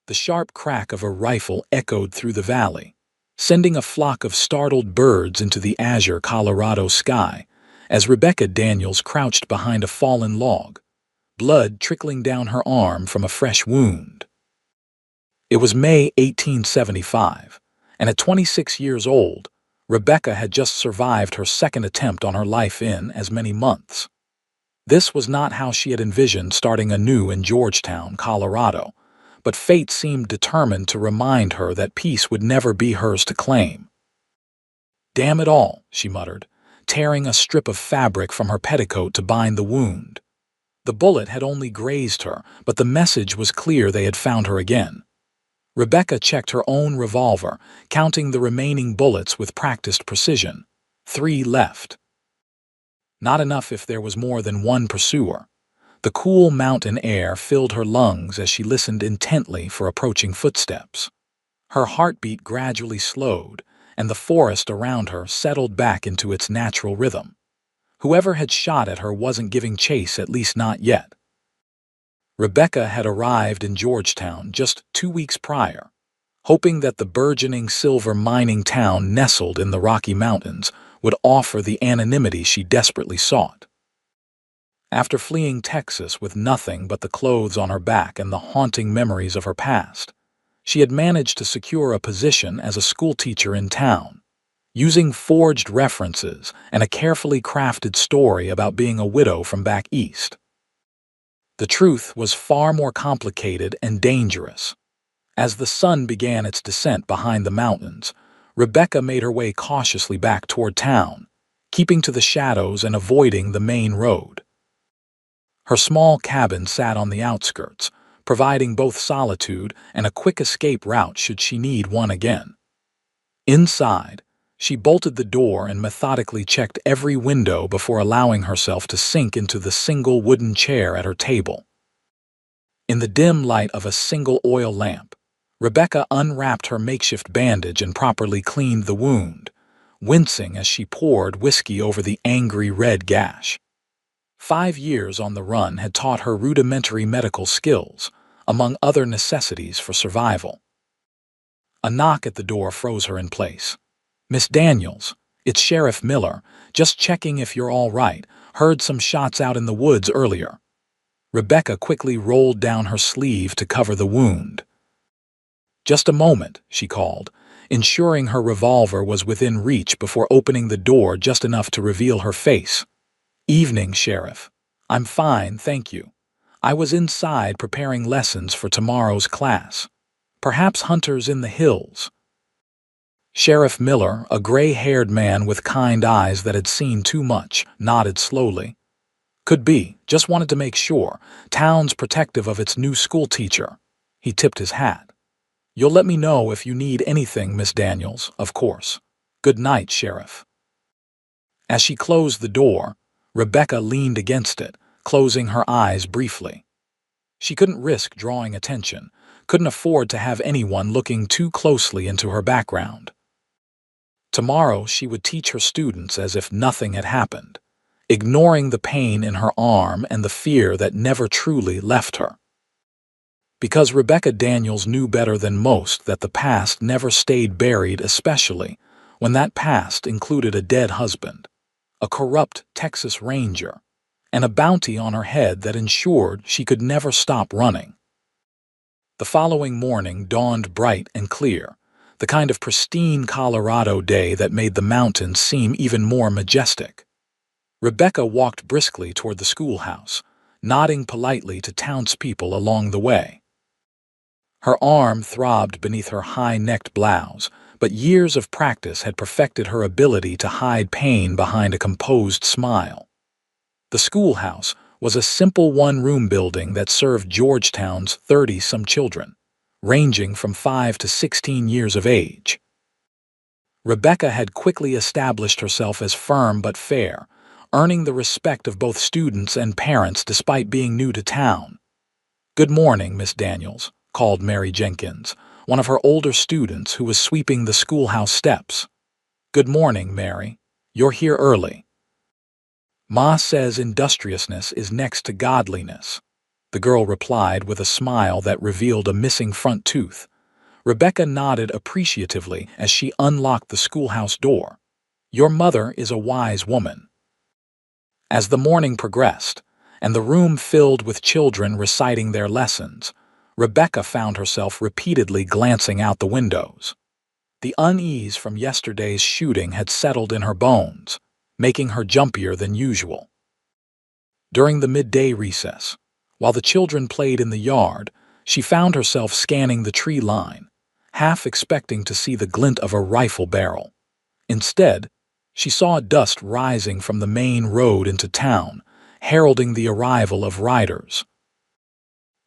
The sharp crack of a rifle echoed through the valley, sending a flock of startled birds into the azure Colorado sky as Rebecca Daniels crouched behind a fallen log, blood trickling down her arm from a fresh wound. It was May 1875, and at 26 years old, Rebecca had just survived her second attempt on her life in as many months. This was not how she had envisioned starting anew in Georgetown, Colorado, but fate seemed determined to remind her that peace would never be hers to claim. "Damn it all," she muttered, tearing a strip of fabric from her petticoat to bind the wound. The bullet had only grazed her, but the message was clear: they had found her again. Rebecca checked her own revolver, counting the remaining bullets with practiced precision. 3 left. Not enough if there was more than one pursuer. The cool mountain air filled her lungs as she listened intently for approaching footsteps. Her heartbeat gradually slowed, and the forest around her settled back into its natural rhythm. Whoever had shot at her wasn't giving chase, at least not yet. Rebecca had arrived in Georgetown just 2 weeks prior, hoping that the burgeoning silver mining town nestled in the Rocky Mountains would offer the anonymity she desperately sought. After fleeing Texas with nothing but the clothes on her back and the haunting memories of her past, she had managed to secure a position as a schoolteacher in town, using forged references and a carefully crafted story about being a widow from back east. The truth was far more complicated and dangerous. As the sun began its descent behind the mountains, Rebecca made her way cautiously back toward town, keeping to the shadows and avoiding the main road. Her small cabin sat on the outskirts, providing both solitude and a quick escape route should she need one again. Inside, she bolted the door and methodically checked every window before allowing herself to sink into the single wooden chair at her table. In the dim light of a single oil lamp, Rebecca unwrapped her makeshift bandage and properly cleaned the wound, wincing as she poured whiskey over the angry red gash. 5 years on the run had taught her rudimentary medical skills, among other necessities for survival. A knock at the door froze her in place. "Miss Daniels, it's Sheriff Miller, just checking if you're all right. Heard some shots out in the woods earlier." Rebecca quickly rolled down her sleeve to cover the wound. "Just a moment," she called, ensuring her revolver was within reach before opening the door just enough to reveal her face. "Evening, Sheriff. I'm fine, thank you. I was inside preparing lessons for tomorrow's class. Perhaps hunters in the hills." Sheriff Miller, a gray-haired man with kind eyes that had seen too much, nodded slowly. "Could be. Just wanted to make sure. Town's protective of its new schoolteacher." He tipped his hat. "You'll let me know if you need anything, Miss Daniels, of course. Good night, Sheriff." As she closed the door, Rebecca leaned against it, closing her eyes briefly. She couldn't risk drawing attention, couldn't afford to have anyone looking too closely into her background. Tomorrow she would teach her students as if nothing had happened, ignoring the pain in her arm and the fear that never truly left her. Because Rebecca Daniels knew better than most that the past never stayed buried, especially when that past included a dead husband, a corrupt Texas Ranger, and a bounty on her head that ensured she could never stop running. The following morning dawned bright and clear, the kind of pristine Colorado day that made the mountains seem even more majestic. Rebecca walked briskly toward the schoolhouse, nodding politely to townspeople along the way. Her arm throbbed beneath her high-necked blouse, but years of practice had perfected her ability to hide pain behind a composed smile. The schoolhouse was a simple one-room building that served Georgetown's 30-some children, ranging from 5 to 16 years of age. Rebecca had quickly established herself as firm but fair, earning the respect of both students and parents despite being new to town. "Good morning, Miss Daniels," called Mary Jenkins, one of her older students who was sweeping the schoolhouse steps. "Good morning, Mary. You're here early." "Ma says industriousness is next to godliness." the girl replied with a smile that revealed a missing front tooth. Rebecca nodded appreciatively as she unlocked the schoolhouse door. "Your mother is a wise woman." As the morning progressed, and the room filled with children reciting their lessons, Rebecca found herself repeatedly glancing out the windows. The unease from yesterday's shooting had settled in her bones, making her jumpier than usual. During the midday recess, while the children played in the yard, she found herself scanning the tree line, half expecting to see the glint of a rifle barrel. Instead, she saw dust rising from the main road into town, heralding the arrival of riders.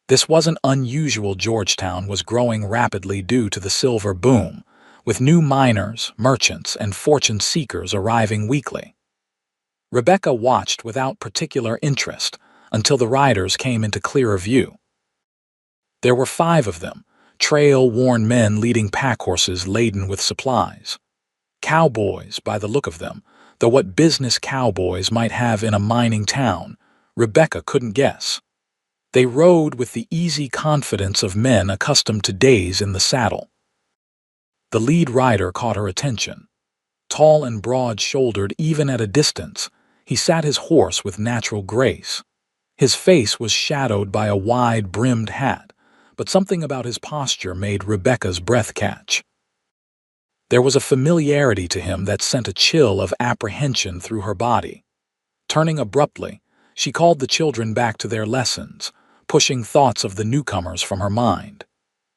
This wasn't unusual. Georgetown was growing rapidly due to the silver boom, with new miners, merchants, and fortune seekers arriving weekly. Rebecca watched without particular interest until the riders came into clearer view. There were 5 of them, trail-worn men leading pack-horses laden with supplies. Cowboys, by the look of them, though what business cowboys might have in a mining town, Rebecca couldn't guess. They rode with the easy confidence of men accustomed to days in the saddle. The lead rider caught her attention. Tall and broad-shouldered even at a distance, he sat his horse with natural grace. His face was shadowed by a wide-brimmed hat, but something about his posture made Rebecca's breath catch. There was a familiarity to him that sent a chill of apprehension through her body. Turning abruptly, she called the children back to their lessons, pushing thoughts of the newcomers from her mind.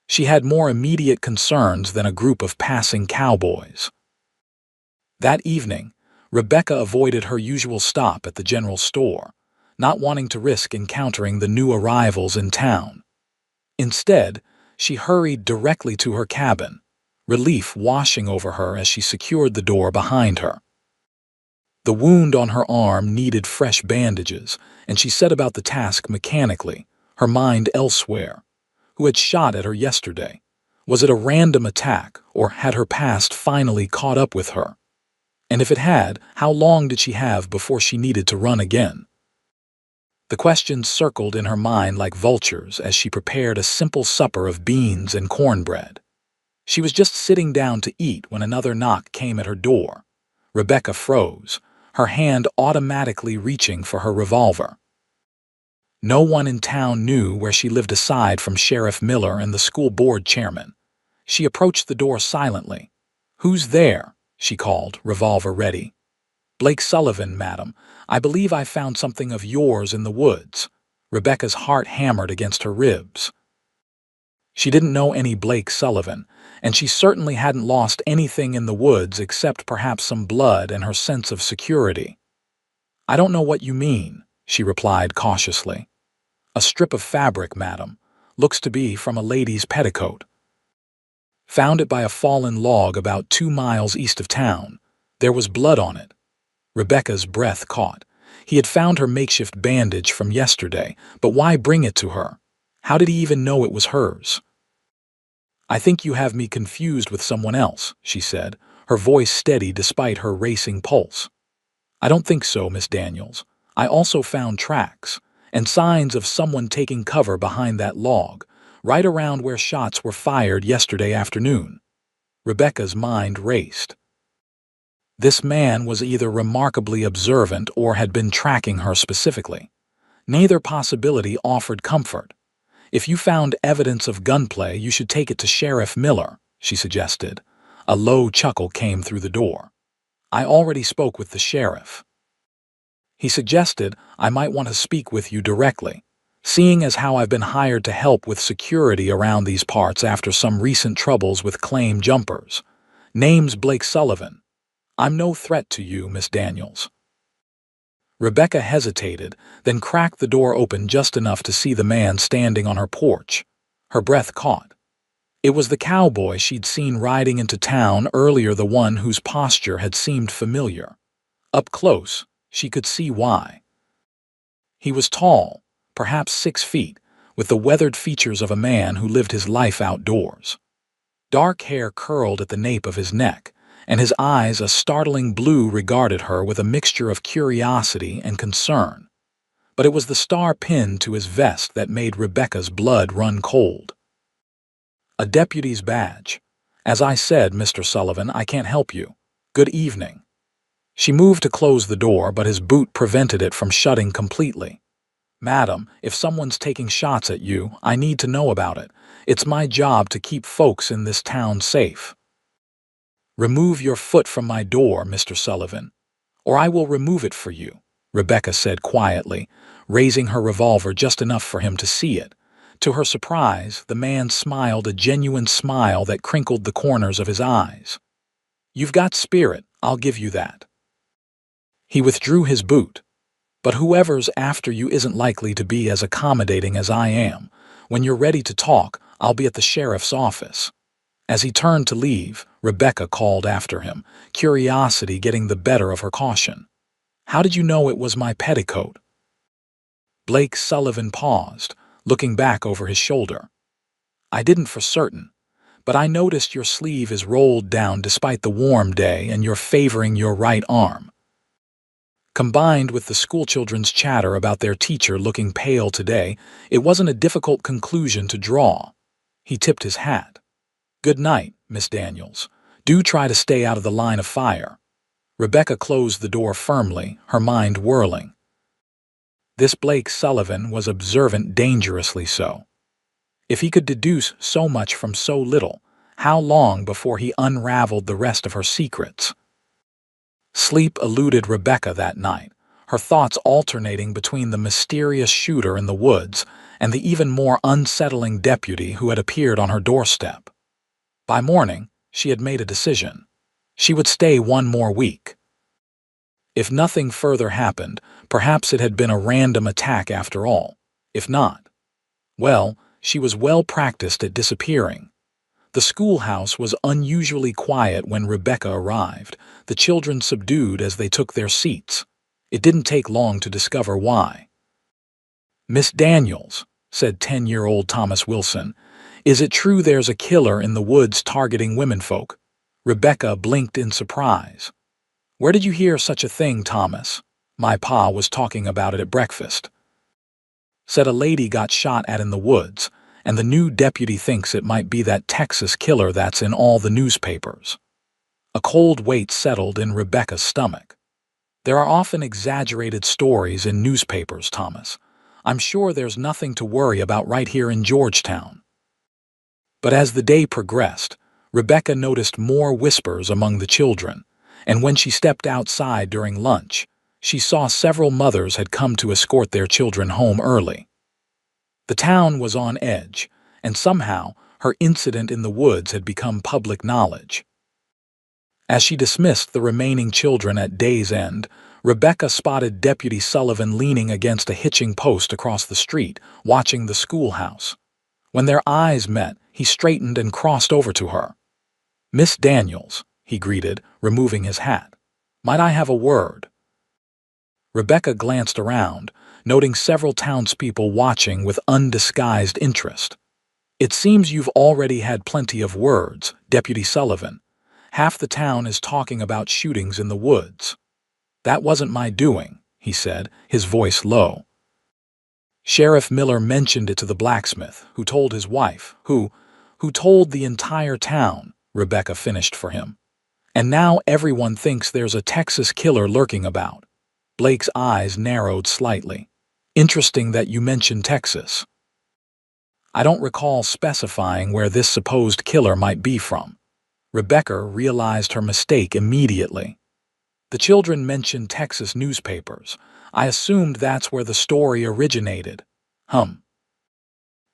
She had more immediate concerns than a group of passing cowboys. That evening, Rebecca avoided her usual stop at the general store, not wanting to risk encountering the new arrivals in town. Instead, she hurried directly to her cabin, relief washing over her as she secured the door behind her. The wound on her arm needed fresh bandages, and she set about the task mechanically, her mind elsewhere. Who had shot at her yesterday? Was it a random attack, or had her past finally caught up with her? And if it had, how long did she have before she needed to run again? The questions circled in her mind like vultures as she prepared a simple supper of beans and cornbread. She was just sitting down to eat when another knock came at her door. Rebecca froze, her hand automatically reaching for her revolver. No one in town knew where she lived aside from Sheriff Miller and the school board chairman. She approached the door silently. "Who's there?" she called, revolver ready. "Blake Sullivan, madam. I believe I found something of yours in the woods." Rebecca's heart hammered against her ribs. She didn't know any Blake Sullivan, and she certainly hadn't lost anything in the woods except perhaps some blood and her sense of security. "I don't know what you mean," she replied cautiously. "A strip of fabric, madam. Looks to be from a lady's petticoat. Found it by a fallen log about 2 miles east of town. There was blood on it." Rebecca's breath caught. He had found her makeshift bandage from yesterday, but why bring it to her? How did he even know it was hers? "I think you have me confused with someone else," she said, her voice steady despite her racing pulse. "I don't think so, Miss Daniels. I also found tracks, and signs of someone taking cover behind that log, right around where shots were fired yesterday afternoon." Rebecca's mind raced. This man was either remarkably observant or had been tracking her specifically. Neither possibility offered comfort. "If you found evidence of gunplay, you should take it to Sheriff Miller," she suggested. A low chuckle came through the door. "I already spoke with the sheriff. He suggested I might want to speak with you directly, seeing as how I've been hired to help with security around these parts after some recent troubles with claim jumpers. Name's Blake Sullivan. I'm no threat to you, Miss Daniels." Rebecca hesitated, then cracked the door open just enough to see the man standing on her porch. Her breath caught. It was the cowboy she'd seen riding into town earlier, the one whose posture had seemed familiar. Up close, she could see why. He was tall, perhaps 6 feet, with the weathered features of a man who lived his life outdoors. Dark hair curled at the nape of his neck, and his eyes, a startling blue, regarded her with a mixture of curiosity and concern. but it was the star pinned to his vest that made Rebecca's blood run cold. A deputy's badge. As I said, Mr. Sullivan, I can't help you. Good evening. She moved to close the door, but his boot prevented it from shutting completely. Madam, if someone's taking shots at you, I need to know about it. It's my job to keep folks in this town safe. Remove your foot from my door, Mr. Sullivan, or I will remove it for you, Rebecca said quietly, raising her revolver just enough for him to see it. To her surprise, the man smiled a genuine smile that crinkled the corners of his eyes. You've got spirit, I'll give you that. He withdrew his boot. But whoever's after you isn't likely to be as accommodating as I am. When you're ready to talk, I'll be at the sheriff's office. As he turned to leave, Rebecca called after him, curiosity getting the better of her caution. How did you know it was my petticoat? Blake Sullivan paused, looking back over his shoulder. I didn't for certain, but I noticed your sleeve is rolled down despite the warm day and you're favoring your right arm. Combined with the schoolchildren's chatter about their teacher looking pale today, it wasn't a difficult conclusion to draw. He tipped his hat. Good night, Miss Daniels. Do try to stay out of the line of fire. Rebecca closed the door firmly, her mind whirling. This Blake Sullivan was observant, dangerously so. If he could deduce so much from so little, how long before he unraveled the rest of her secrets? Sleep eluded Rebecca that night, her thoughts alternating between the mysterious shooter in the woods and the even more unsettling deputy who had appeared on her doorstep. By morning, she had made a decision. She would stay one more week. If nothing further happened, perhaps it had been a random attack after all. If not, well, she was well practiced at disappearing. The schoolhouse was unusually quiet when Rebecca arrived, the children subdued as they took their seats. It didn't take long to discover why. Miss Daniels, said 10-year-old Thomas Wilson, is it true there's a killer in the woods targeting womenfolk? Rebecca blinked in surprise. Where did you hear such a thing, Thomas? My pa was talking about it at breakfast. Said a lady got shot at in the woods, and the new deputy thinks it might be that Texas killer that's in all the newspapers. A cold weight settled in Rebecca's stomach. There are often exaggerated stories in newspapers, Thomas. I'm sure there's nothing to worry about right here in Georgetown. But as the day progressed, Rebecca noticed more whispers among the children, and when she stepped outside during lunch, she saw several mothers had come to escort their children home early. The town was on edge, and somehow her incident in the woods had become public knowledge. As she dismissed the remaining children at day's end, Rebecca spotted Deputy Sullivan leaning against a hitching post across the street, watching the schoolhouse. When their eyes met, he straightened and crossed over to her. Miss Daniels, he greeted, removing his hat. Might I have a word? Rebecca glanced around, noting several townspeople watching with undisguised interest. It seems you've already had plenty of words, Deputy Sullivan. Half the town is talking about shootings in the woods. That wasn't my doing, he said, his voice low. Sheriff Miller mentioned it to the blacksmith, who told his wife, who told the entire town, Rebecca finished for him. And now everyone thinks there's a Texas killer lurking about. Blake's eyes narrowed slightly. Interesting that you mentioned Texas. I don't recall specifying where this supposed killer might be from. Rebecca realized her mistake immediately. The children mentioned Texas newspapers. I assumed that's where the story originated.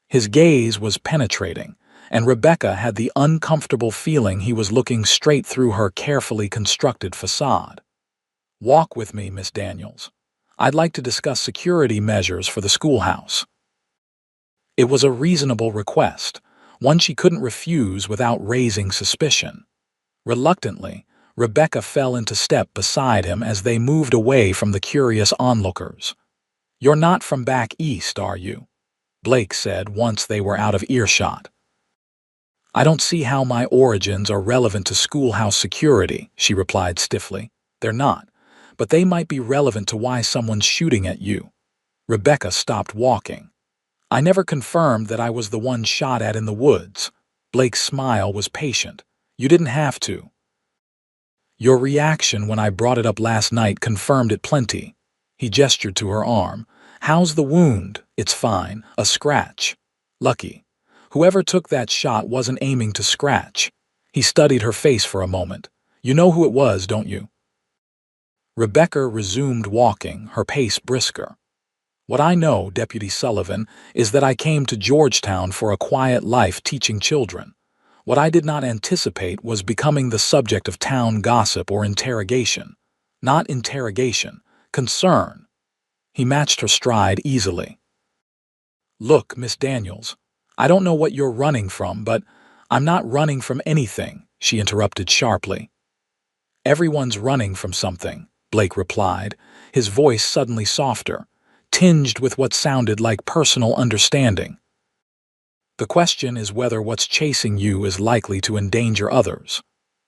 His gaze was penetrating, and Rebecca had the uncomfortable feeling he was looking straight through her carefully constructed facade. Walk with me, Miss Daniels. I'd like to discuss security measures for the schoolhouse. It was a reasonable request, one she couldn't refuse without raising suspicion. Reluctantly, Rebecca fell into step beside him as they moved away from the curious onlookers. You're not from back east, are you? Blake said once they were out of earshot. I don't see how my origins are relevant to schoolhouse security, she replied stiffly. They're not, but they might be relevant to why someone's shooting at you. Rebecca stopped walking. "I never confirmed that I was the one shot at in the woods." Blake's smile was patient. "You didn't have to. Your reaction when I brought it up last night confirmed it plenty." He gestured to her arm. "How's the wound?" "It's fine. A scratch." "Lucky. Whoever took that shot wasn't aiming to scratch." He studied her face for a moment. "You know who it was, don't you?" Rebecca resumed walking, her pace brisker. "What I know, Deputy Sullivan, is that I came to Georgetown for a quiet life teaching children. What I did not anticipate was becoming the subject of town gossip or interrogation. Not interrogation, concern." He matched her stride easily. "Look, Miss Daniels, I don't know what you're running from, but I'm not running from anything," she interrupted sharply. "Everyone's running from something," Blake replied, his voice suddenly softer, tinged with what sounded like personal understanding. "The question is whether what's chasing you is likely to endanger others."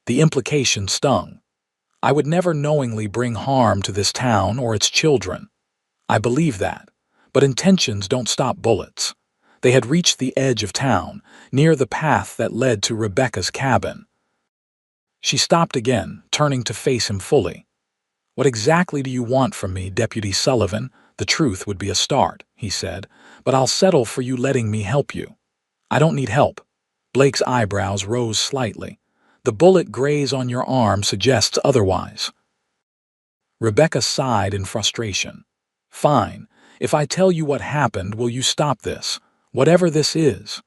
The implication stung. "I would never knowingly bring harm to this town or its children. I believe that, but intentions don't stop bullets." They had reached the edge of town, near the path that led to Rebecca's cabin. She stopped again, turning to face him fully. "What exactly do you want from me, Deputy Sullivan? The truth would be a start," he said, "but I'll settle for you letting me help you." "I don't need help." Blake's eyebrows rose slightly. "The bullet graze on your arm suggests otherwise." Rebecca sighed in frustration. "Fine. If I tell you what happened, will you stop this? Whatever this is.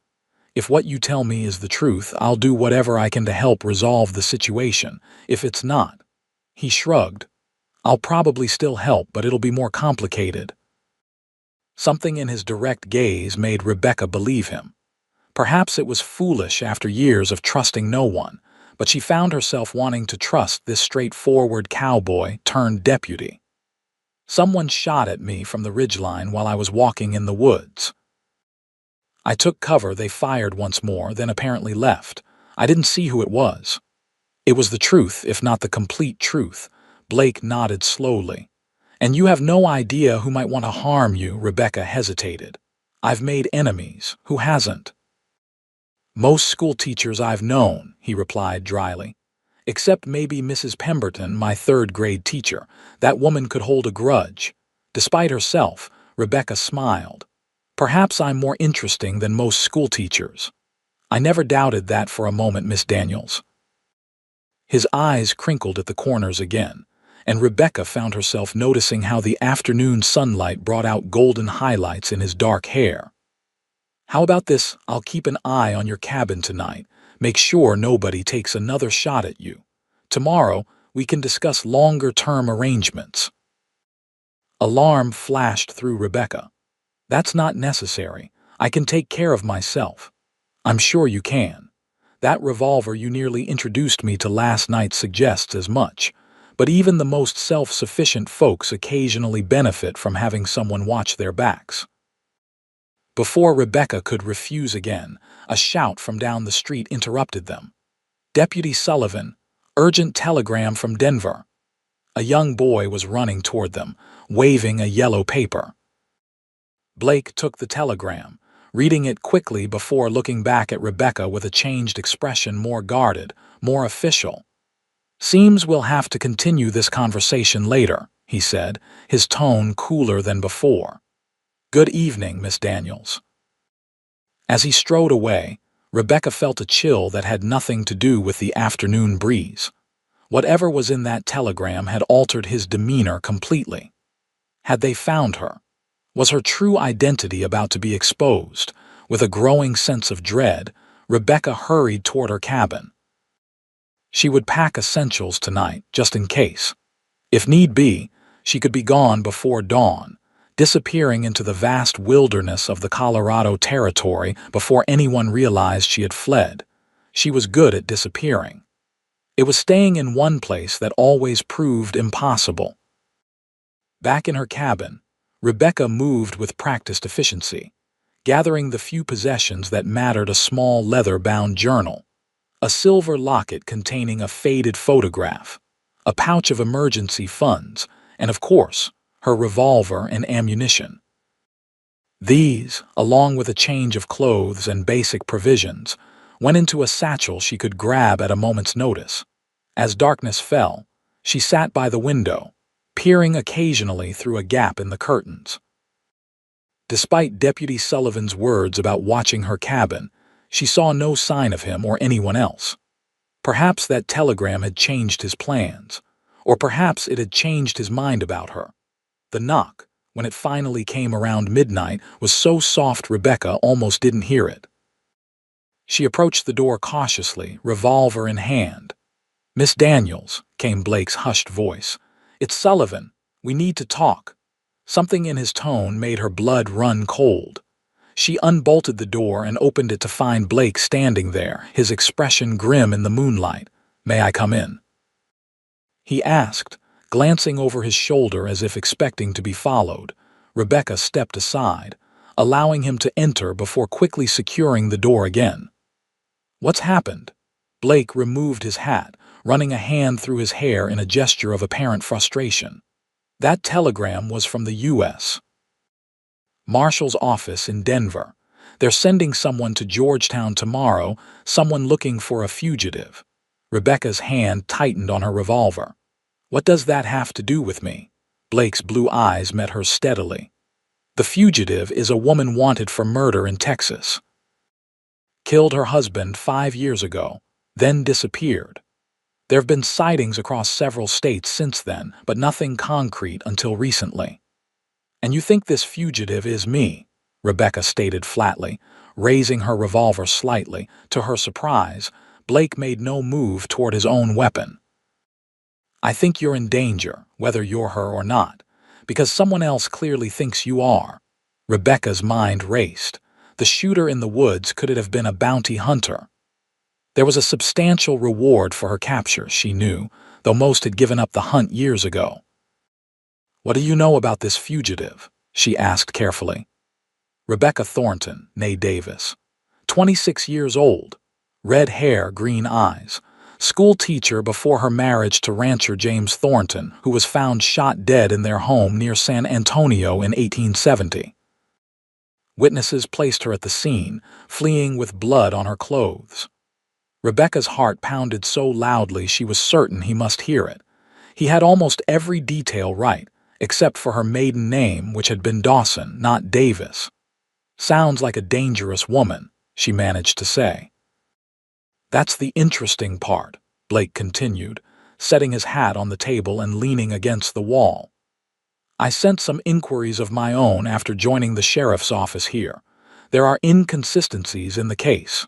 If what you tell me is the truth, I'll do whatever I can to help resolve the situation. If it's not," he shrugged, "I'll probably still help, but it'll be more complicated." Something in his direct gaze made Rebecca believe him. Perhaps it was foolish after years of trusting no one, but she found herself wanting to trust this straightforward cowboy turned deputy. "Someone shot at me from the ridgeline while I was walking in the woods. I took cover, they fired once more, then apparently left. I didn't see who it was." "It was the truth, if not the complete truth." Blake nodded slowly. "And you have no idea who might want to harm you," Rebecca hesitated. "I've made enemies. Who hasn't?" "Most school teachers I've known," he replied dryly. "Except maybe Mrs. Pemberton, my third-grade teacher. That woman could hold a grudge." Despite herself, Rebecca smiled. "Perhaps I'm more interesting than most school teachers." "I never doubted that for a moment, Miss Daniels." His eyes crinkled at the corners again, and Rebecca found herself noticing how the afternoon sunlight brought out golden highlights in his dark hair. "How about this? I'll keep an eye on your cabin tonight. Make sure nobody takes another shot at you. Tomorrow, we can discuss longer-term arrangements." Alarm flashed through Rebecca. "That's not necessary. I can take care of myself." "I'm sure you can. That revolver you nearly introduced me to last night suggests as much. But even the most self-sufficient folks occasionally benefit from having someone watch their backs." Before Rebecca could refuse again, a shout from down the street interrupted them. "Deputy Sullivan, urgent telegram from Denver." A young boy was running toward them, waving a yellow paper. Blake took the telegram, reading it quickly before looking back at Rebecca with a changed expression, more guarded, more official. "Seems we'll have to continue this conversation later," he said, his tone cooler than before. "Good evening, Miss Daniels." As he strode away, Rebecca felt a chill that had nothing to do with the afternoon breeze. Whatever was in that telegram had altered his demeanor completely. Had they found her? Was her true identity about to be exposed? With a growing sense of dread, Rebecca hurried toward her cabin. She would pack essentials tonight, just in case. If need be, she could be gone before dawn, disappearing into the vast wilderness of the Colorado Territory before anyone realized she had fled. She was good at disappearing. It was staying in one place that always proved impossible. Back in her cabin, Rebecca moved with practiced efficiency, gathering the few possessions that mattered: a small leather-bound journal, a silver locket containing a faded photograph, a pouch of emergency funds, and, of course, her revolver and ammunition. These, along with a change of clothes and basic provisions, went into a satchel she could grab at a moment's notice. As darkness fell, she sat by the window, peering occasionally through a gap in the curtains. Despite Deputy Sullivan's words about watching her cabin, she saw no sign of him or anyone else. Perhaps that telegram had changed his plans, or perhaps it had changed his mind about her. The knock, when it finally came around midnight, was so soft Rebecca almost didn't hear it. She approached the door cautiously, revolver in hand. "Miss Daniels," came Blake's hushed voice. "It's Sullivan. We need to talk." Something in his tone made her blood run cold. She unbolted the door and opened it to find Blake standing there, his expression grim in the moonlight. "May I come in?" he asked, glancing over his shoulder as if expecting to be followed. Rebecca stepped aside, allowing him to enter before quickly securing the door again. "What's happened?" Blake removed his hat, running a hand through his hair in a gesture of apparent frustration. "That telegram was from the U.S. Marshal's office in Denver. They're sending someone to Georgetown tomorrow, someone looking for a fugitive." Rebecca's hand tightened on her revolver. "What does that have to do with me?" Blake's blue eyes met hers steadily. "The fugitive is a woman wanted for murder in Texas. Killed her husband 5 years ago, then disappeared. There have been sightings across several states since then, but nothing concrete until recently." "And you think this fugitive is me?" Rebecca stated flatly, raising her revolver slightly. To her surprise, Blake made no move toward his own weapon. "I think you're in danger, whether you're her or not, because someone else clearly thinks you are." Rebecca's mind raced. The shooter in the woods could it have been a bounty hunter? There was a substantial reward for her capture, she knew, though most had given up the hunt years ago. "What do you know about this fugitive?" she asked carefully. "Rebecca Thornton, née Davis. 26 years old. Red hair, green eyes. School teacher before her marriage to rancher James Thornton, who was found shot dead in their home near San Antonio in 1870. Witnesses placed her at the scene, fleeing with blood on her clothes." Rebecca's heart pounded so loudly she was certain he must hear it. He had almost every detail right, except for her maiden name, which had been Dawson, not Davis. "Sounds like a dangerous woman," she managed to say. "That's the interesting part," Blake continued, setting his hat on the table and leaning against the wall. "I sent some inquiries of my own after joining the sheriff's office here. There are inconsistencies in the case."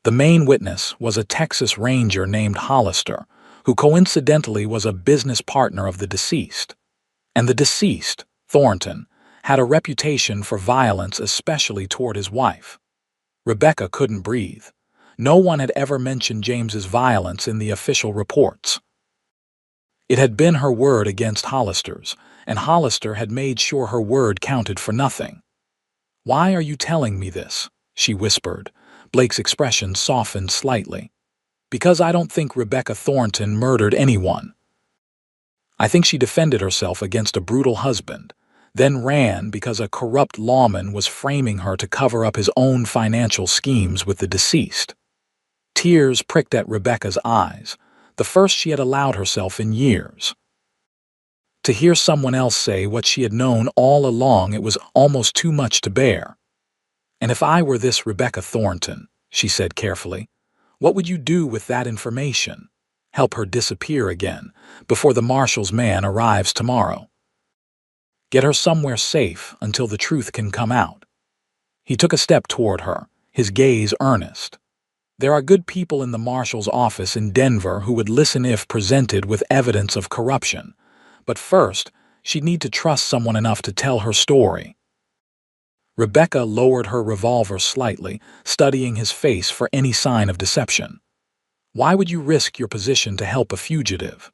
The main witness was a Texas Ranger named Hollister, who coincidentally was a business partner of the deceased. And the deceased, Thornton, had a reputation for violence, especially toward his wife. Rebecca couldn't breathe. No one had ever mentioned James's violence in the official reports. It had been her word against Hollister's, and Hollister had made sure her word counted for nothing. "Why are you telling me this?" she whispered. Blake's expression softened slightly. "Because I don't think Rebecca Thornton murdered anyone. I think she defended herself against a brutal husband, then ran because a corrupt lawman was framing her to cover up his own financial schemes with the deceased." Tears pricked at Rebecca's eyes, the first she had allowed herself in years. To hear someone else say what she had known all along, it was almost too much to bear. "And if I were this Rebecca Thornton," she said carefully, "what would you do with that information? Help her disappear again, before the marshal's man arrives tomorrow. Get her somewhere safe until the truth can come out." He took a step toward her, his gaze earnest. "There are good people in the marshal's office in Denver who would listen if presented with evidence of corruption. But first, she'd need to trust someone enough to tell her story." Rebecca lowered her revolver slightly, studying his face for any sign of deception. "Why would you risk your position to help a fugitive?"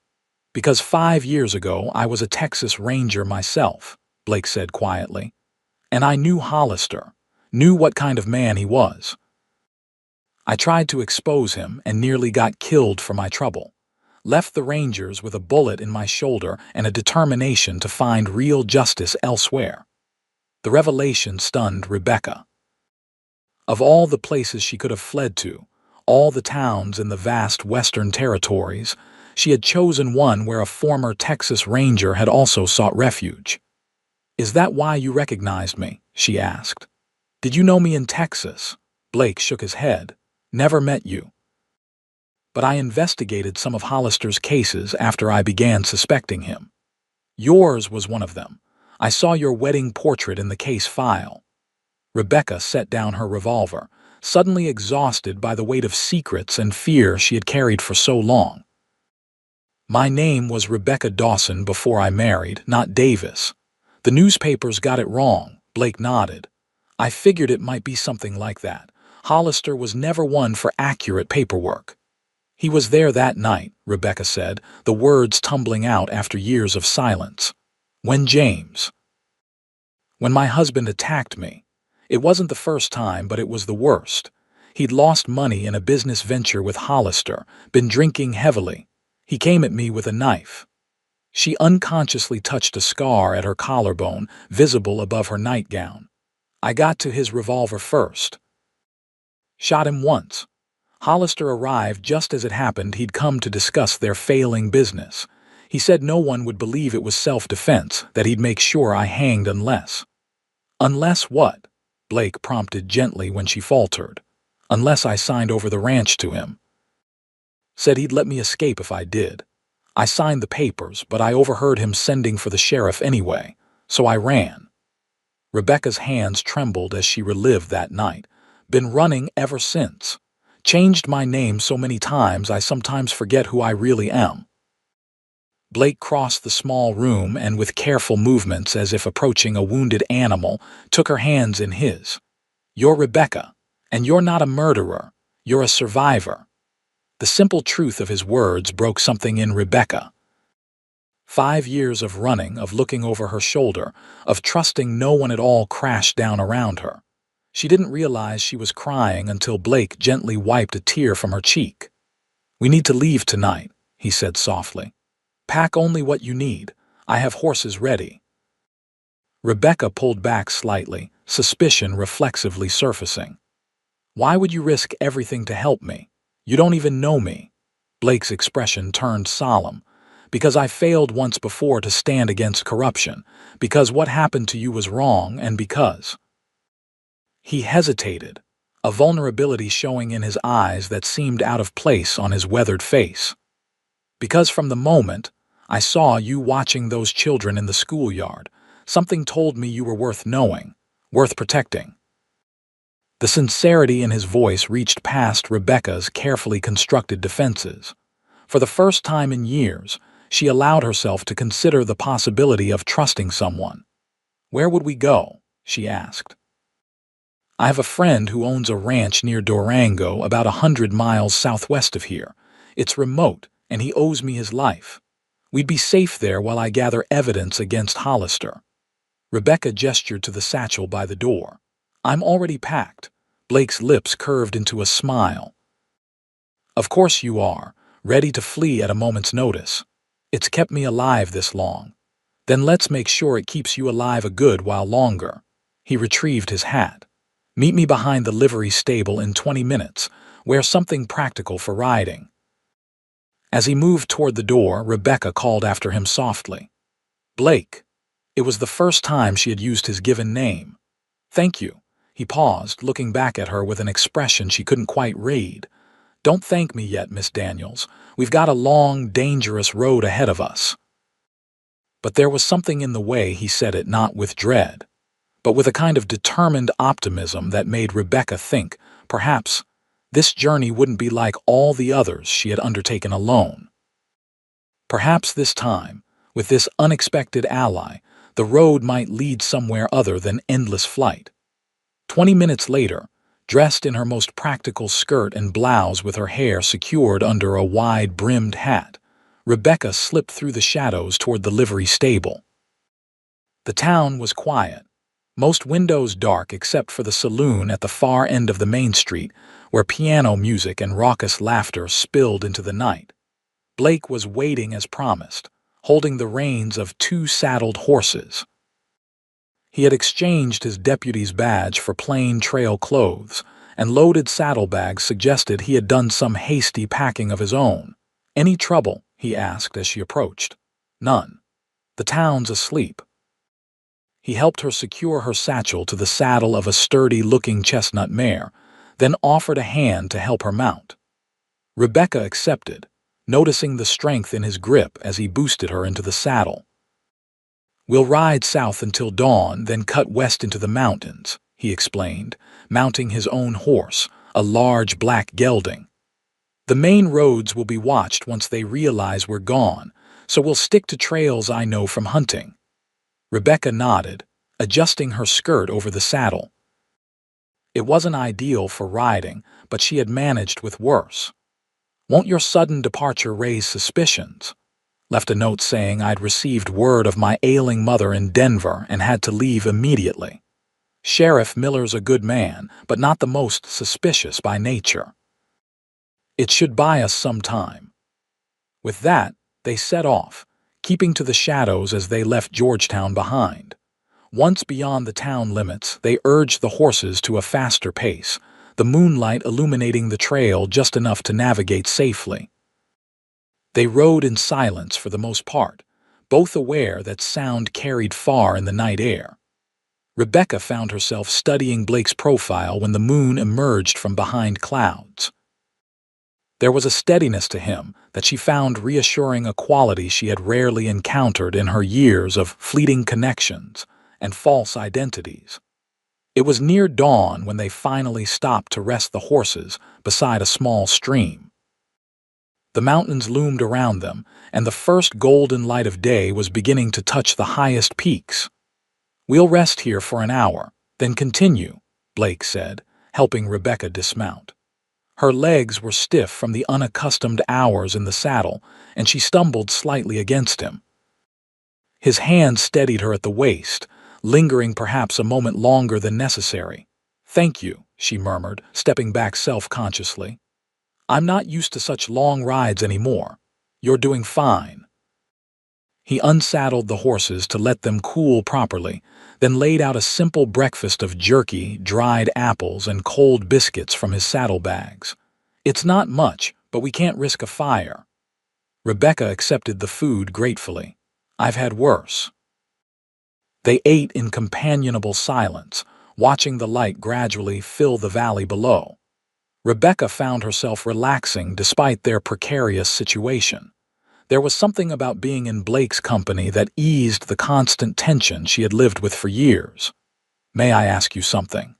"Because 5 years ago I was a Texas Ranger myself," Blake said quietly. "And I knew Hollister, knew what kind of man he was. I tried to expose him and nearly got killed for my trouble. Left the Rangers with a bullet in my shoulder and a determination to find real justice elsewhere." The revelation stunned Rebecca. Of all the places she could have fled to, all the towns in the vast western territories, she had chosen one where a former Texas Ranger had also sought refuge. "Is that why you recognized me?" she asked. "Did you know me in Texas?" Blake shook his head. "Never met you. But I investigated some of Hollister's cases after I began suspecting him. Yours was one of them. I saw your wedding portrait in the case file." Rebecca set down her revolver, suddenly exhausted by the weight of secrets and fear she had carried for so long. "My name was Rebecca Dawson before I married, not Davis. The newspapers got it wrong," Blake nodded. "I figured it might be something like that. Hollister was never one for accurate paperwork." "He was there that night," Rebecca said, the words tumbling out after years of silence. "When James. When my husband attacked me. It wasn't the first time, but it was the worst. He'd lost money in a business venture with Hollister, been drinking heavily. He came at me with a knife." She unconsciously touched a scar at her collarbone, visible above her nightgown. "I got to his revolver first. Shot him once. Hollister arrived just as it happened. He'd come to discuss their failing business. He said no one would believe it was self-defense, that he'd make sure I hanged unless—" "Unless what?" Blake prompted gently when she faltered. "Unless I signed over the ranch to him. Said he'd let me escape if I did. I signed the papers, but I overheard him sending for the sheriff anyway, so I ran." Rebecca's hands trembled as she relived that night. "Been running ever since. Changed my name so many times I sometimes forget who I really am." Blake crossed the small room and, with careful movements as if approaching a wounded animal, took her hands in his. "You're Rebecca, and you're not a murderer. You're a survivor." The simple truth of his words broke something in Rebecca. 5 years of running, of looking over her shoulder, of trusting no one at all crashed down around her. She didn't realize she was crying until Blake gently wiped a tear from her cheek. "We need to leave tonight," he said softly. "Pack only what you need. I have horses ready." Rebecca pulled back slightly, suspicion reflexively surfacing. "Why would you risk everything to help me? You don't even know me." Blake's expression turned solemn. "Because I failed once before to stand against corruption, because what happened to you was wrong, and because—" He hesitated, a vulnerability showing in his eyes that seemed out of place on his weathered face. "Because from the moment I saw you watching those children in the schoolyard, something told me you were worth knowing, worth protecting." The sincerity in his voice reached past Rebecca's carefully constructed defenses. For the first time in years, she allowed herself to consider the possibility of trusting someone. "Where would we go?" she asked. "I have a friend who owns a ranch near Durango, about 100 miles southwest of here. It's remote, and he owes me his life. We'd be safe there while I gather evidence against Hollister." Rebecca gestured to the satchel by the door. "I'm already packed." Blake's lips curved into a smile. "Of course you are, ready to flee at a moment's notice. It's kept me alive this long. Then let's make sure it keeps you alive a good while longer." He retrieved his hat. "Meet me behind the livery stable in 20 minutes. Wear something practical for riding." As he moved toward the door, Rebecca called after him softly. "Blake." It was the first time she had used his given name. "Thank you." He paused, looking back at her with an expression she couldn't quite read. "Don't thank me yet, Miss Daniels. We've got a long, dangerous road ahead of us." But there was something in the way he said it, not with dread, but with a kind of determined optimism that made Rebecca think, perhaps, this journey wouldn't be like all the others she had undertaken alone. Perhaps this time, with this unexpected ally, the road might lead somewhere other than endless flight. 20 minutes later, dressed in her most practical skirt and blouse with her hair secured under a wide-brimmed hat, Rebecca slipped through the shadows toward the livery stable. The town was quiet, most windows dark except for the saloon at the far end of the main street, where piano music and raucous laughter spilled into the night. Blake was waiting as promised, holding the reins of 2 saddled horses. He had exchanged his deputy's badge for plain trail clothes, and loaded saddlebags suggested he had done some hasty packing of his own. "Any trouble?" he asked as she approached. "None. The town's asleep." He helped her secure her satchel to the saddle of a sturdy-looking chestnut mare, then offered a hand to help her mount. Rebecca accepted, noticing the strength in his grip as he boosted her into the saddle. "We'll ride south until dawn, then cut west into the mountains," he explained, mounting his own horse, a large black gelding. "The main roads will be watched once they realize we're gone, so we'll stick to trails I know from hunting." Rebecca nodded, adjusting her skirt over the saddle. It wasn't ideal for riding, but she had managed with worse. "Won't your sudden departure raise suspicions?" Left a note saying I'd received word of my ailing mother in Denver and had to leave immediately. Sheriff Miller's a good man, but not the most suspicious by nature. It should buy us some time. With that, they set off, keeping to the shadows as they left Georgetown behind. Once beyond the town limits, they urged the horses to a faster pace, the moonlight illuminating the trail just enough to navigate safely. They rode in silence for the most part, both aware that sound carried far in the night air. Rebecca found herself studying Blake's profile when the moon emerged from behind clouds. There was a steadiness to him that she found reassuring, a quality she had rarely encountered in her years of fleeting connections and false identities. It was near dawn when they finally stopped to rest the horses beside a small stream. The mountains loomed around them, and the first golden light of day was beginning to touch the highest peaks. "We'll rest here for an hour, then continue," Blake said, helping Rebecca dismount. Her legs were stiff from the unaccustomed hours in the saddle, and she stumbled slightly against him. His hand steadied her at the waist, lingering perhaps a moment longer than necessary. "Thank you," she murmured, stepping back self-consciously. "I'm not used to such long rides anymore. You're doing fine." He unsaddled the horses to let them cool properly, then laid out a simple breakfast of jerky, dried apples, and cold biscuits from his saddlebags. "It's not much, but we can't risk a fire." Rebecca accepted the food gratefully. "I've had worse." They ate in companionable silence, watching the light gradually fill the valley below. Rebecca found herself relaxing despite their precarious situation. There was something about being in Blake's company that eased the constant tension she had lived with for years. "May I ask you something?"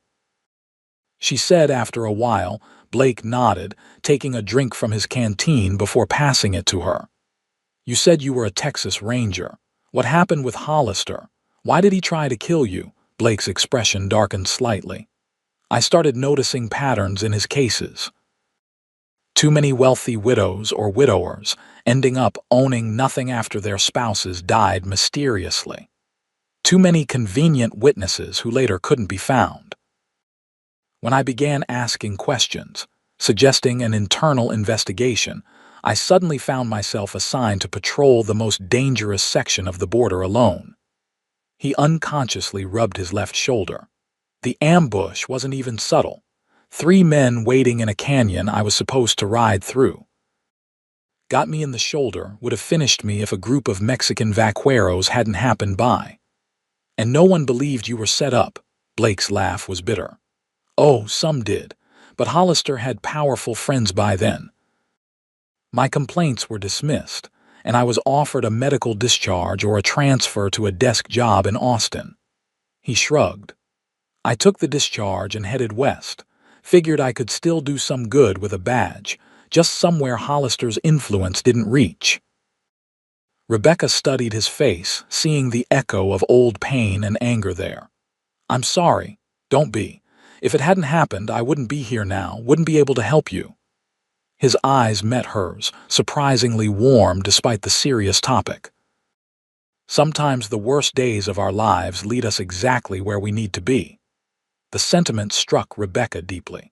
she said after a while. Blake nodded, taking a drink from his canteen before passing it to her. "You said you were a Texas Ranger. What happened with Hollister? Why did he try to kill you?" Blake's expression darkened slightly. "I started noticing patterns in his cases. Too many wealthy widows or widowers ending up owning nothing after their spouses died mysteriously. Too many convenient witnesses who later couldn't be found. When I began asking questions, suggesting an internal investigation, I suddenly found myself assigned to patrol the most dangerous section of the border alone." He unconsciously rubbed his left shoulder. "The ambush wasn't even subtle. 3 men waiting in a canyon I was supposed to ride through. Got me in the shoulder, would have finished me if a group of Mexican vaqueros hadn't happened by. And no one believed you were set up." Blake's laugh was bitter. "Oh, some did, but Hollister had powerful friends by then. My complaints were dismissed, and I was offered a medical discharge or a transfer to a desk job in Austin." He shrugged. "I took the discharge and headed west. Figured I could still do some good with a badge, just somewhere Hollister's influence didn't reach." Rebecca studied his face, seeing the echo of old pain and anger there. "I'm sorry. Don't be. If it hadn't happened, I wouldn't be here now, wouldn't be able to help you." His eyes met hers, surprisingly warm despite the serious topic. "Sometimes the worst days of our lives lead us exactly where we need to be." The sentiment struck Rebecca deeply.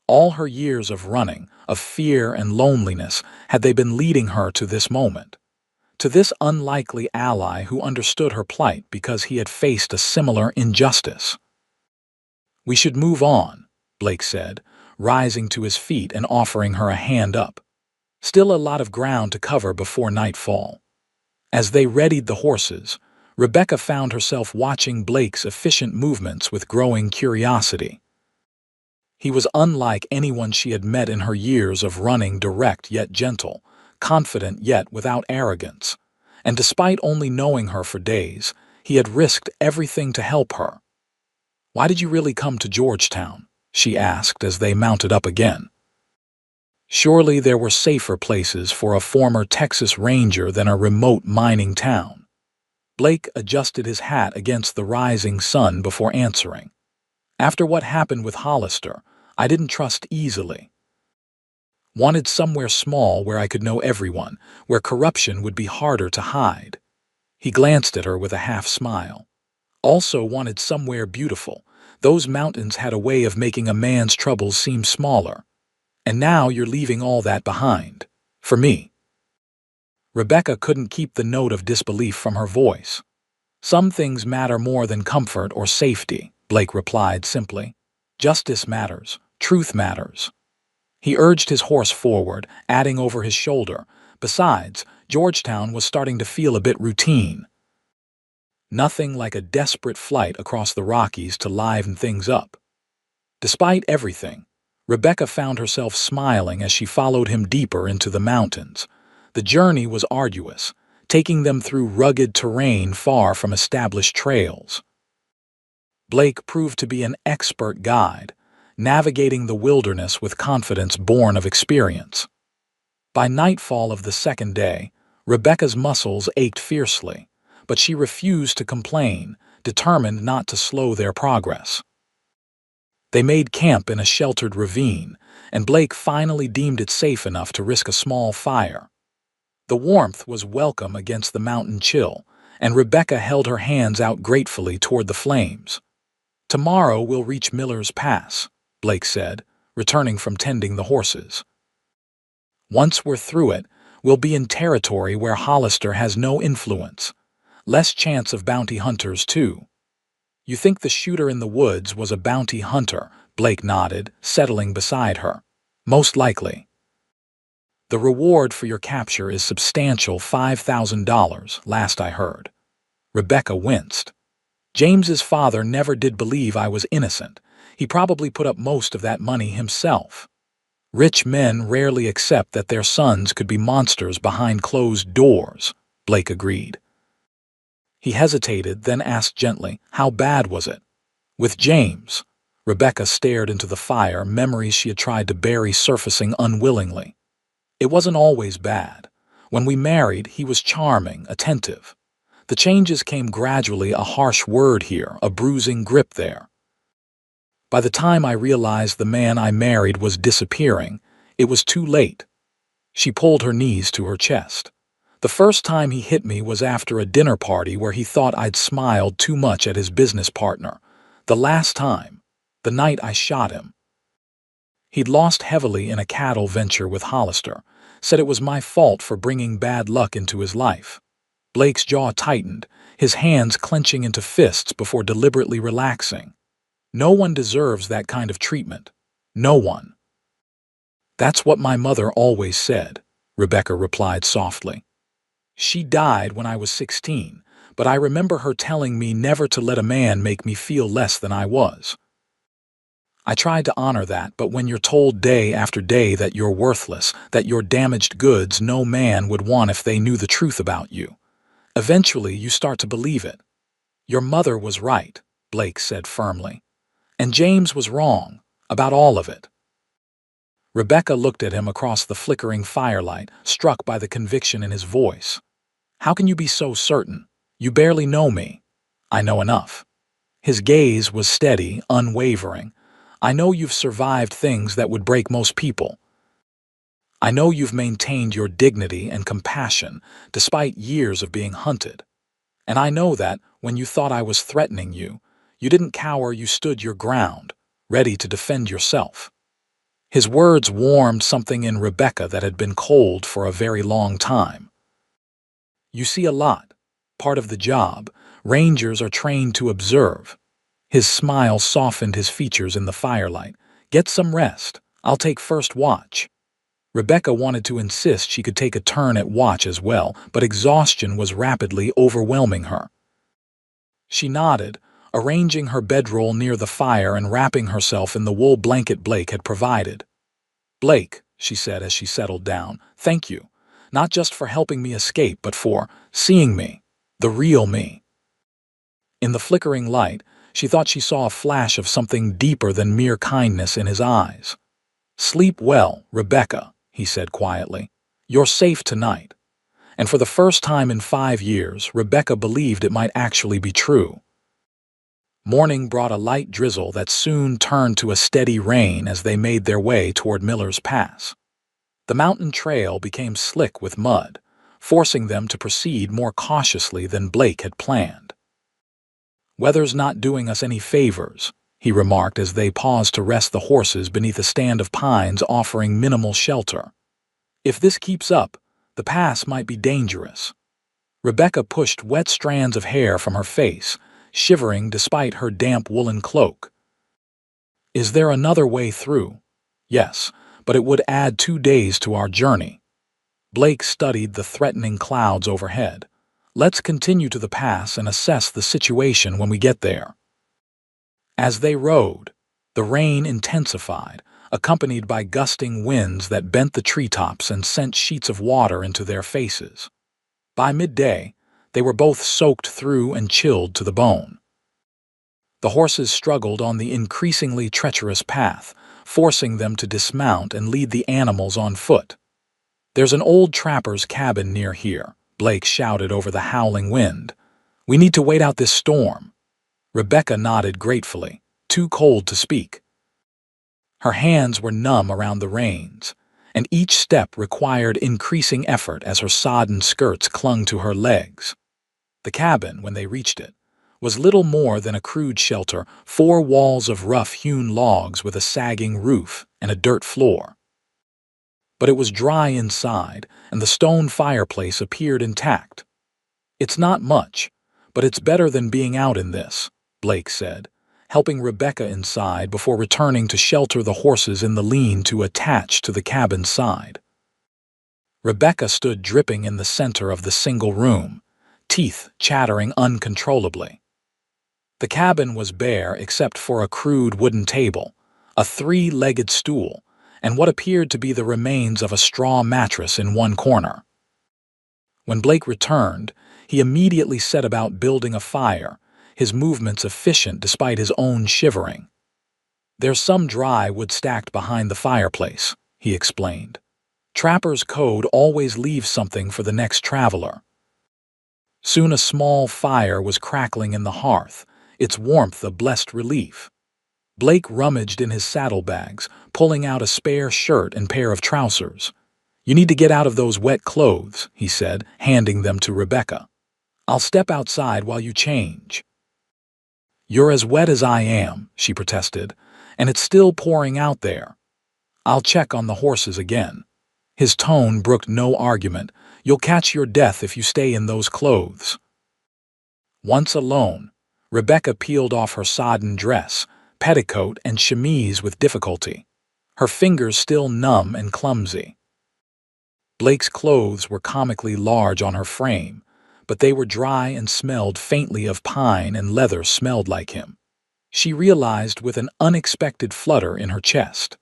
All her years of running, of fear and loneliness, had they been leading her to this moment? to this unlikely ally who understood her plight because he had faced a similar injustice. "We should move on," Blake said, rising to his feet and offering her a hand up. Still a lot of ground to cover before nightfall. As they readied the horses, Rebecca found herself watching Blake's efficient movements with growing curiosity. He was unlike anyone she had met in her years of running, direct yet gentle, confident yet without arrogance. And despite only knowing her for days, he had risked everything to help her. "Why did you really come to Georgetown?" she asked as they mounted up again. Surely there were safer places for a former Texas Ranger than a remote mining town. Blake adjusted his hat against the rising sun before answering. "After what happened with Hollister, I didn't trust easily. Wanted somewhere small where I could know everyone, where corruption would be harder to hide." He glanced at her with a half smile. "Also wanted somewhere beautiful. Those mountains had a way of making a man's troubles seem smaller. And now you're leaving all that behind. For me." Rebecca couldn't keep the note of disbelief from her voice. "Some things matter more than comfort or safety," Blake replied simply. "Justice matters. Truth matters." He urged his horse forward, adding over his shoulder, "Besides, Georgetown was starting to feel a bit routine. Nothing like a desperate flight across the Rockies to liven things up." Despite everything, Rebecca found herself smiling as she followed him deeper into the mountains. The journey was arduous, taking them through rugged terrain far from established trails. Blake proved to be an expert guide, navigating the wilderness with confidence born of experience. By nightfall of the second day, Rebecca's muscles ached fiercely, but she refused to complain, determined not to slow their progress. They made camp in a sheltered ravine, and Blake finally deemed it safe enough to risk a small fire. The warmth was welcome against the mountain chill, and Rebecca held her hands out gratefully toward the flames. "Tomorrow we'll reach Miller's Pass," Blake said, returning from tending the horses. "Once we're through it, we'll be in territory where Hollister has no influence. Less chance of bounty hunters, too." "You think the shooter in the woods was a bounty hunter?" Blake nodded, settling beside her. "Most likely. The reward for your capture is substantial, $5,000, last I heard." Rebecca winced. "James's father never did believe I was innocent. He probably put up most of that money himself." "Rich men rarely accept that their sons could be monsters behind closed doors," Blake agreed. He hesitated, then asked gently, "How bad was it?" "With James?" Rebecca stared into the fire, memories she had tried to bury surfacing unwillingly. "It wasn't always bad. When we married, he was charming, attentive. The changes came gradually, a harsh word here, a bruising grip there. By the time I realized the man I married was disappearing, it was too late." She pulled her knees to her chest. "The first time he hit me was after a dinner party where he thought I'd smiled too much at his business partner. The last time, the night I shot him. He'd lost heavily in a cattle venture with Hollister, said it was my fault for bringing bad luck into his life." Blake's jaw tightened, his hands clenching into fists before deliberately relaxing. "No one deserves that kind of treatment. No one." "That's what my mother always said," Rebecca replied softly. "She died when I was 16, but I remember her telling me never to let a man make me feel less than I was. I tried to honor that, but when you're told day after day that you're worthless, that you're damaged goods no man would want if they knew the truth about you, eventually you start to believe it." "Your mother was right," Blake said firmly. "And James was wrong, about all of it." Rebecca looked at him across the flickering firelight, struck by the conviction in his voice. "How can you be so certain? You barely know me." "I know enough." His gaze was steady, unwavering. "I know you've survived things that would break most people. I know you've maintained your dignity and compassion despite years of being hunted. And I know that, when you thought I was threatening you, you didn't cower, you stood your ground, ready to defend yourself." His words warmed something in Rebecca that had been cold for a very long time. You see a lot. Part of the job. Rangers are trained to observe. His smile softened his features in the firelight. Get some rest. I'll take first watch. Rebecca wanted to insist she could take a turn at watch as well, but exhaustion was rapidly overwhelming her. She nodded, arranging her bedroll near the fire and wrapping herself in the wool blanket Blake had provided. Blake, she said as she settled down, thank you. Not just for helping me escape, but for seeing me, the real me. In the flickering light, she thought she saw a flash of something deeper than mere kindness in his eyes. Sleep well, Rebecca, he said quietly. You're safe tonight. And for the first time in 5 years, Rebecca believed it might actually be true. Morning brought a light drizzle that soon turned to a steady rain as they made their way toward Miller's Pass. The mountain trail became slick with mud, forcing them to proceed more cautiously than Blake had planned. Weather's not doing us any favors, he remarked as they paused to rest the horses beneath a stand of pines offering minimal shelter. If this keeps up, the pass might be dangerous. Rebecca pushed wet strands of hair from her face, shivering despite her damp woolen cloak. Is there another way through? Yes, but it would add 2 days to our journey. Blake studied the threatening clouds overhead. Let's continue to the pass and assess the situation when we get there. As they rode, the rain intensified, accompanied by gusting winds that bent the treetops and sent sheets of water into their faces. By midday, they were both soaked through and chilled to the bone. The horses struggled on the increasingly treacherous path, forcing them to dismount and lead the animals on foot. There's an old trapper's cabin near here, Blake shouted over the howling wind. We need to wait out this storm. Rebecca nodded gratefully, too cold to speak. Her hands were numb around the reins, and each step required increasing effort as her sodden skirts clung to her legs. The cabin, when they reached it, was little more than a crude shelter, 4 walls of rough-hewn logs with a sagging roof and a dirt floor. But it was dry inside, and the stone fireplace appeared intact. It's not much, but it's better than being out in this, Blake said, helping Rebecca inside before returning to shelter the horses in the lean-to attached to the cabin's side. Rebecca stood dripping in the center of the single room, teeth chattering uncontrollably. The cabin was bare except for a crude wooden table, a 3-legged stool, and what appeared to be the remains of a straw mattress in one corner. When Blake returned, he immediately set about building a fire, his movements efficient despite his own shivering. There's some dry wood stacked behind the fireplace, he explained. Trapper's code always leaves something for the next traveler. Soon a small fire was crackling in the hearth, its warmth a blessed relief. Blake rummaged in his saddlebags, pulling out a spare shirt and pair of trousers. You need to get out of those wet clothes, he said, handing them to Rebecca. I'll step outside while you change. You're as wet as I am, she protested, and it's still pouring out there. I'll check on the horses again. His tone brooked no argument. You'll catch your death if you stay in those clothes. Once alone, Rebecca peeled off her sodden dress, petticoat, and chemise with difficulty, her fingers still numb and clumsy. Blake's clothes were comically large on her frame, but they were dry and smelled faintly of pine, and leather smelled like him. She realized with an unexpected flutter in her chest.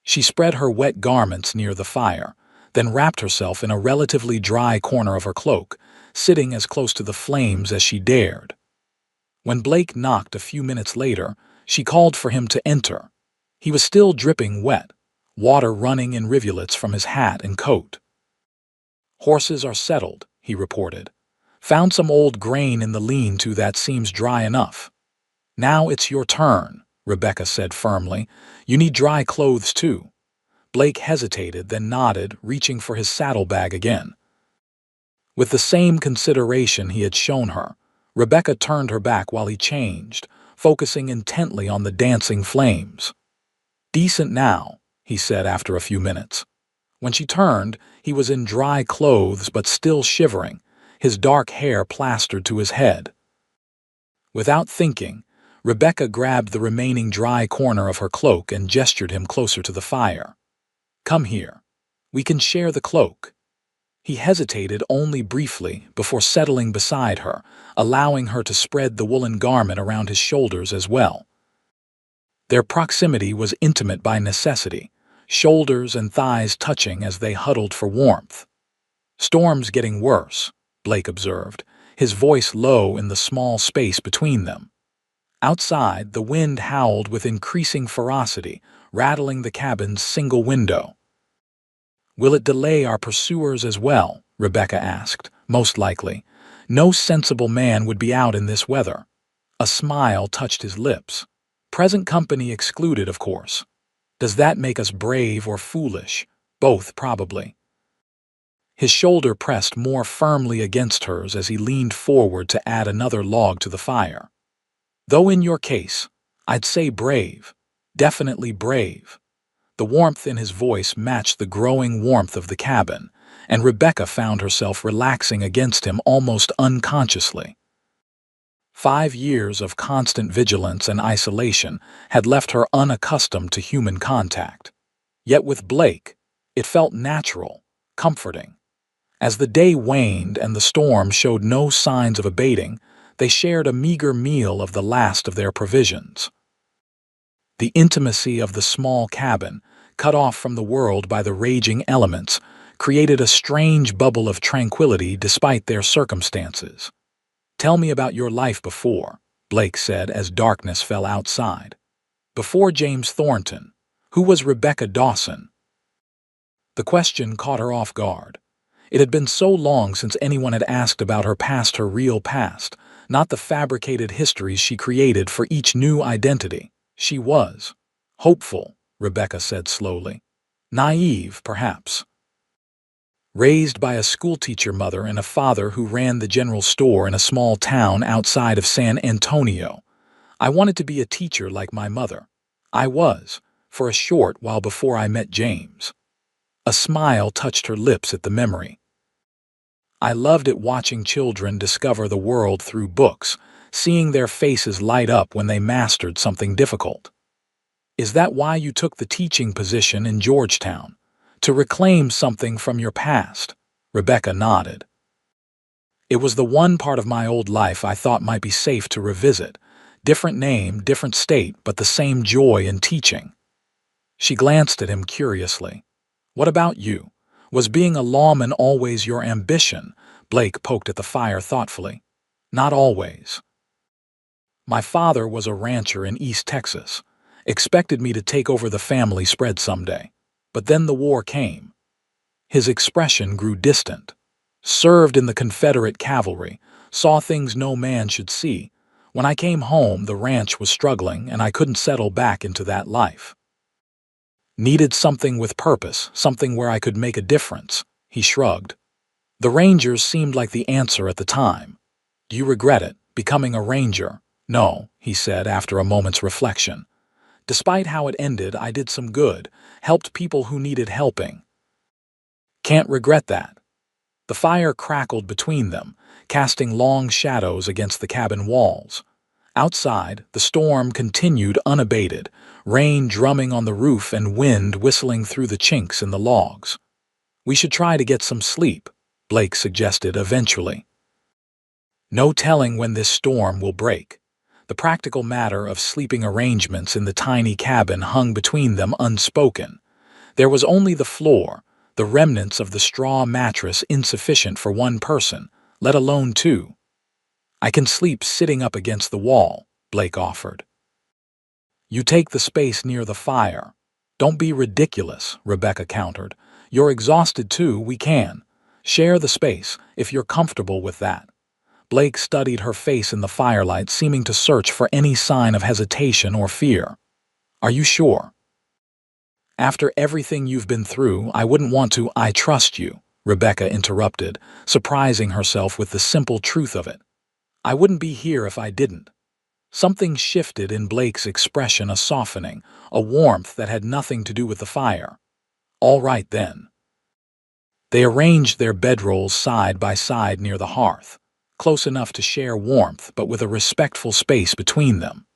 She spread her wet garments near the fire, then wrapped herself in a relatively dry corner of her cloak, sitting as close to the flames as she dared. When Blake knocked a few minutes later, she called for him to enter. He was still dripping wet, water running in rivulets from his hat and coat. Horses are settled, he reported. Found some old grain in the lean-to that seems dry enough. Now it's your turn, Rebecca said firmly. You need dry clothes too. Blake hesitated, then nodded, reaching for his saddlebag again. With the same consideration he had shown her, Rebecca turned her back while he changed, focusing intently on the dancing flames. Decent now, he said after a few minutes. When she turned, he was in dry clothes but still shivering, his dark hair plastered to his head. Without thinking, Rebecca grabbed the remaining dry corner of her cloak and gestured him closer to the fire. "Come here. We can share the cloak." He hesitated only briefly before settling beside her, allowing her to spread the woolen garment around his shoulders as well. Their proximity was intimate by necessity, shoulders and thighs touching as they huddled for warmth. "Storm's getting worse," Blake observed, his voice low in the small space between them. Outside, the wind howled with increasing ferocity, rattling the cabin's single window. "Will it delay our pursuers as well?" Rebecca asked. "Most likely. No sensible man would be out in this weather." A smile touched his lips. "Present company excluded, of course. Does that make us brave or foolish? Both, probably." His shoulder pressed more firmly against hers as he leaned forward to add another log to the fire. "Though in your case, I'd say brave. Definitely brave." The warmth in his voice matched the growing warmth of the cabin, and Rebecca found herself relaxing against him almost unconsciously. 5 years of constant vigilance and isolation had left her unaccustomed to human contact. Yet with Blake, it felt natural, comforting. As the day waned and the storm showed no signs of abating, they shared a meager meal of the last of their provisions. The intimacy of the small cabin, cut off from the world by the raging elements, created a strange bubble of tranquility despite their circumstances. "Tell me about your life before," Blake said as darkness fell outside. "Before James Thornton, who was Rebecca Dawson?" The question caught her off guard. It had been so long since anyone had asked about her real past, not the fabricated histories she created for each new identity. She was hopeful, Rebecca said slowly. Naive, perhaps. Raised by a schoolteacher mother and a father who ran the general store in a small town outside of San Antonio, I wanted to be a teacher like my mother. I was, for a short while before I met James. A smile touched her lips at the memory. I loved it watching children discover the world through books, seeing their faces light up when they mastered something difficult. Is that why you took the teaching position in Georgetown? To reclaim something from your past? Rebecca nodded. It was the one part of my old life I thought might be safe to revisit. Different name, different state, but the same joy in teaching. She glanced at him curiously. "What about you? Was being a lawman always your ambition?" Blake poked at the fire thoughtfully. "Not always. My father was a rancher in East Texas. Expected me to take over the family spread someday. But then the war came." His expression grew distant. "Served in the Confederate cavalry, saw things no man should see. When I came home, the ranch was struggling and I couldn't settle back into that life. Needed something with purpose, something where I could make a difference." He shrugged. "The Rangers seemed like the answer at the time. Do you regret it, becoming a Ranger?" "No," he said after a moment's reflection. "Despite how it ended, I did some good, helped people who needed helping." "Can't regret that." The fire crackled between them, casting long shadows against the cabin walls. Outside, the storm continued unabated, rain drumming on the roof and wind whistling through the chinks in the logs. "We should try to get some sleep," Blake suggested eventually. "No telling when this storm will break." The practical matter of sleeping arrangements in the tiny cabin hung between them unspoken. There was only the floor, the remnants of the straw mattress insufficient for one person, let alone two. "I can sleep sitting up against the wall," Blake offered. "You take the space near the fire." "Don't be ridiculous," Rebecca countered. "You're exhausted too, we can. Share the space, if you're comfortable with that." Blake studied her face in the firelight, seeming to search for any sign of hesitation or fear. "Are you sure?" "After everything you've been through, I wouldn't want to." "I trust you," Rebecca interrupted, surprising herself with the simple truth of it. "I wouldn't be here if I didn't." Something shifted in Blake's expression, a softening, a warmth that had nothing to do with the fire. "All right, then. They arranged their bedrolls side by side near the hearth, close enough to share warmth but with a respectful space between them.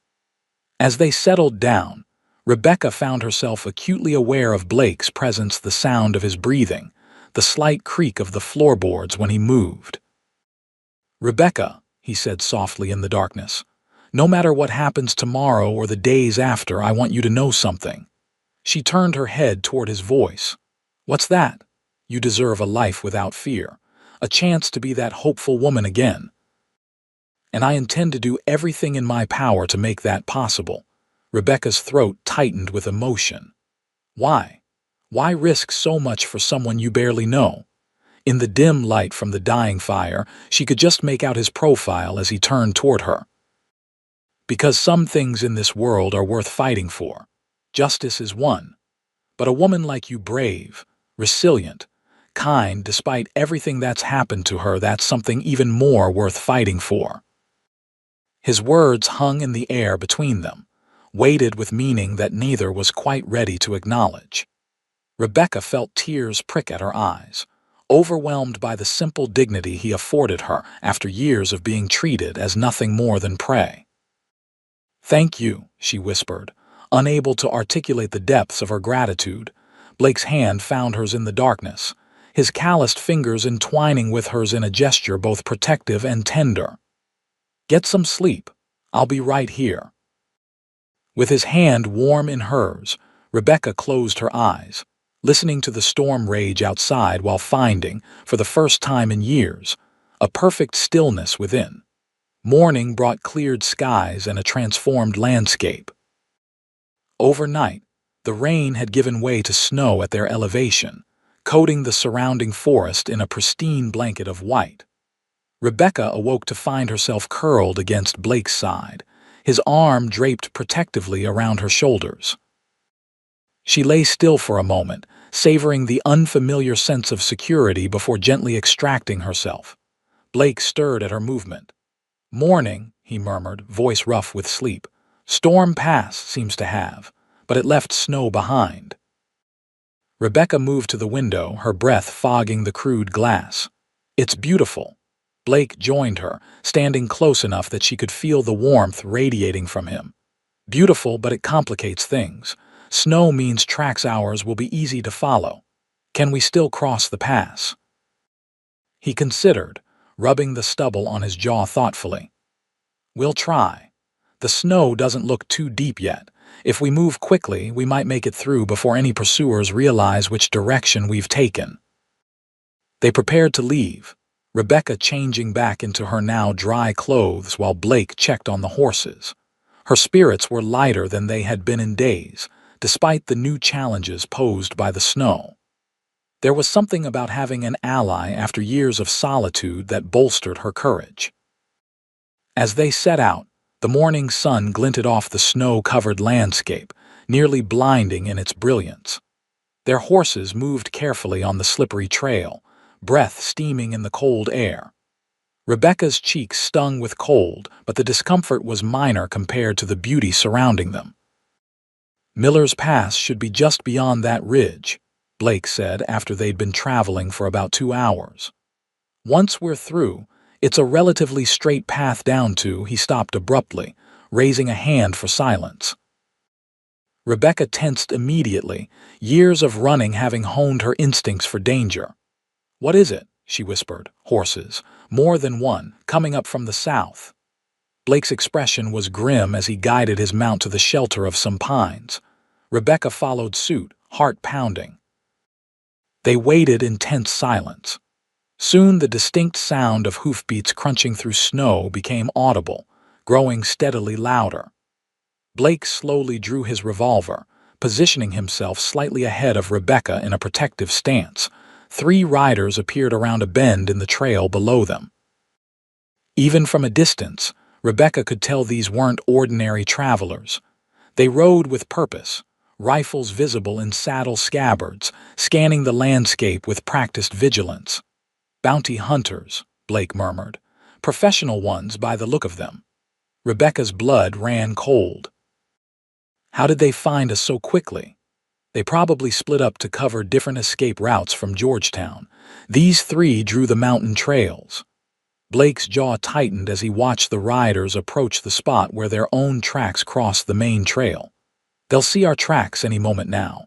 As they settled down, Rebecca found herself acutely aware of Blake's presence, the sound of his breathing, the slight creak of the floorboards when he moved. "Rebecca," he said softly in the darkness, "no matter what happens tomorrow or the days after, I want you to know something." She turned her head toward his voice. "What's that?" "You deserve a life without fear, a chance to be that hopeful woman again. And I intend to do everything in my power to make that possible." Rebecca's throat tightened with emotion. "Why? Why risk so much for someone you barely know?" In the dim light from the dying fire, she could just make out his profile as he turned toward her. "Because some things in this world are worth fighting for. Justice is one. But a woman like you, brave, resilient, kind, despite everything that's happened to her, that's something even more worth fighting for." His words hung in the air between them, weighted with meaning that neither was quite ready to acknowledge. Rebecca felt tears prick at her eyes, overwhelmed by the simple dignity he afforded her after years of being treated as nothing more than prey. "Thank you," she whispered, unable to articulate the depths of her gratitude. Blake's hand found hers in the darkness, his calloused fingers entwining with hers in a gesture both protective and tender. "Get some sleep. I'll be right here." With his hand warm in hers, Rebecca closed her eyes, listening to the storm rage outside while finding, for the first time in years, a perfect stillness within. Morning brought cleared skies and a transformed landscape. Overnight, the rain had given way to snow at their elevation, coating the surrounding forest in a pristine blanket of white. Rebecca awoke to find herself curled against Blake's side, his arm draped protectively around her shoulders. She lay still for a moment, savoring the unfamiliar sense of security before gently extracting herself. Blake stirred at her movement. "Morning," he murmured, voice rough with sleep. "Storm pass, seems to have, but it left snow behind." Rebecca moved to the window, her breath fogging the crude glass. "It's beautiful." Blake joined her, standing close enough that she could feel the warmth radiating from him. "Beautiful, but it complicates things. Snow means tracks ours will be easy to follow. Can we still cross the pass?" He considered, rubbing the stubble on his jaw thoughtfully. "We'll try. The snow doesn't look too deep yet. If we move quickly, we might make it through before any pursuers realize which direction we've taken." They prepared to leave, Rebecca changing back into her now dry clothes while Blake checked on the horses. Her spirits were lighter than they had been in days, despite the new challenges posed by the snow. There was something about having an ally after years of solitude that bolstered her courage. As they set out, the morning sun glinted off the snow-covered landscape, nearly blinding in its brilliance. Their horses moved carefully on the slippery trail, breath steaming in the cold air. Rebecca's cheeks stung with cold, but the discomfort was minor compared to the beauty surrounding them. "Miller's Pass should be just beyond that ridge," Blake said after they'd been traveling for about 2 hours. "Once we're through, it's a relatively straight path down to—" He stopped abruptly, raising a hand for silence. Rebecca tensed immediately, years of running having honed her instincts for danger. "What is it?" she whispered. "Horses. More than one, coming up from the south." Blake's expression was grim as he guided his mount to the shelter of some pines. Rebecca followed suit, heart pounding. They waited in tense silence. Soon the distinct sound of hoofbeats crunching through snow became audible, growing steadily louder. Blake slowly drew his revolver, positioning himself slightly ahead of Rebecca in a protective stance. 3 riders appeared around a bend in the trail below them. Even from a distance, Rebecca could tell these weren't ordinary travelers. They rode with purpose, rifles visible in saddle scabbards, scanning the landscape with practiced vigilance. "Bounty hunters," Blake murmured. "Professional ones by the look of them." Rebecca's blood ran cold. "How did they find us so quickly?" They probably split up to cover different escape routes from Georgetown. These three drew the mountain trails. Blake's jaw tightened as he watched the riders approach the spot where their own tracks crossed the main trail. They'll see our tracks any moment now.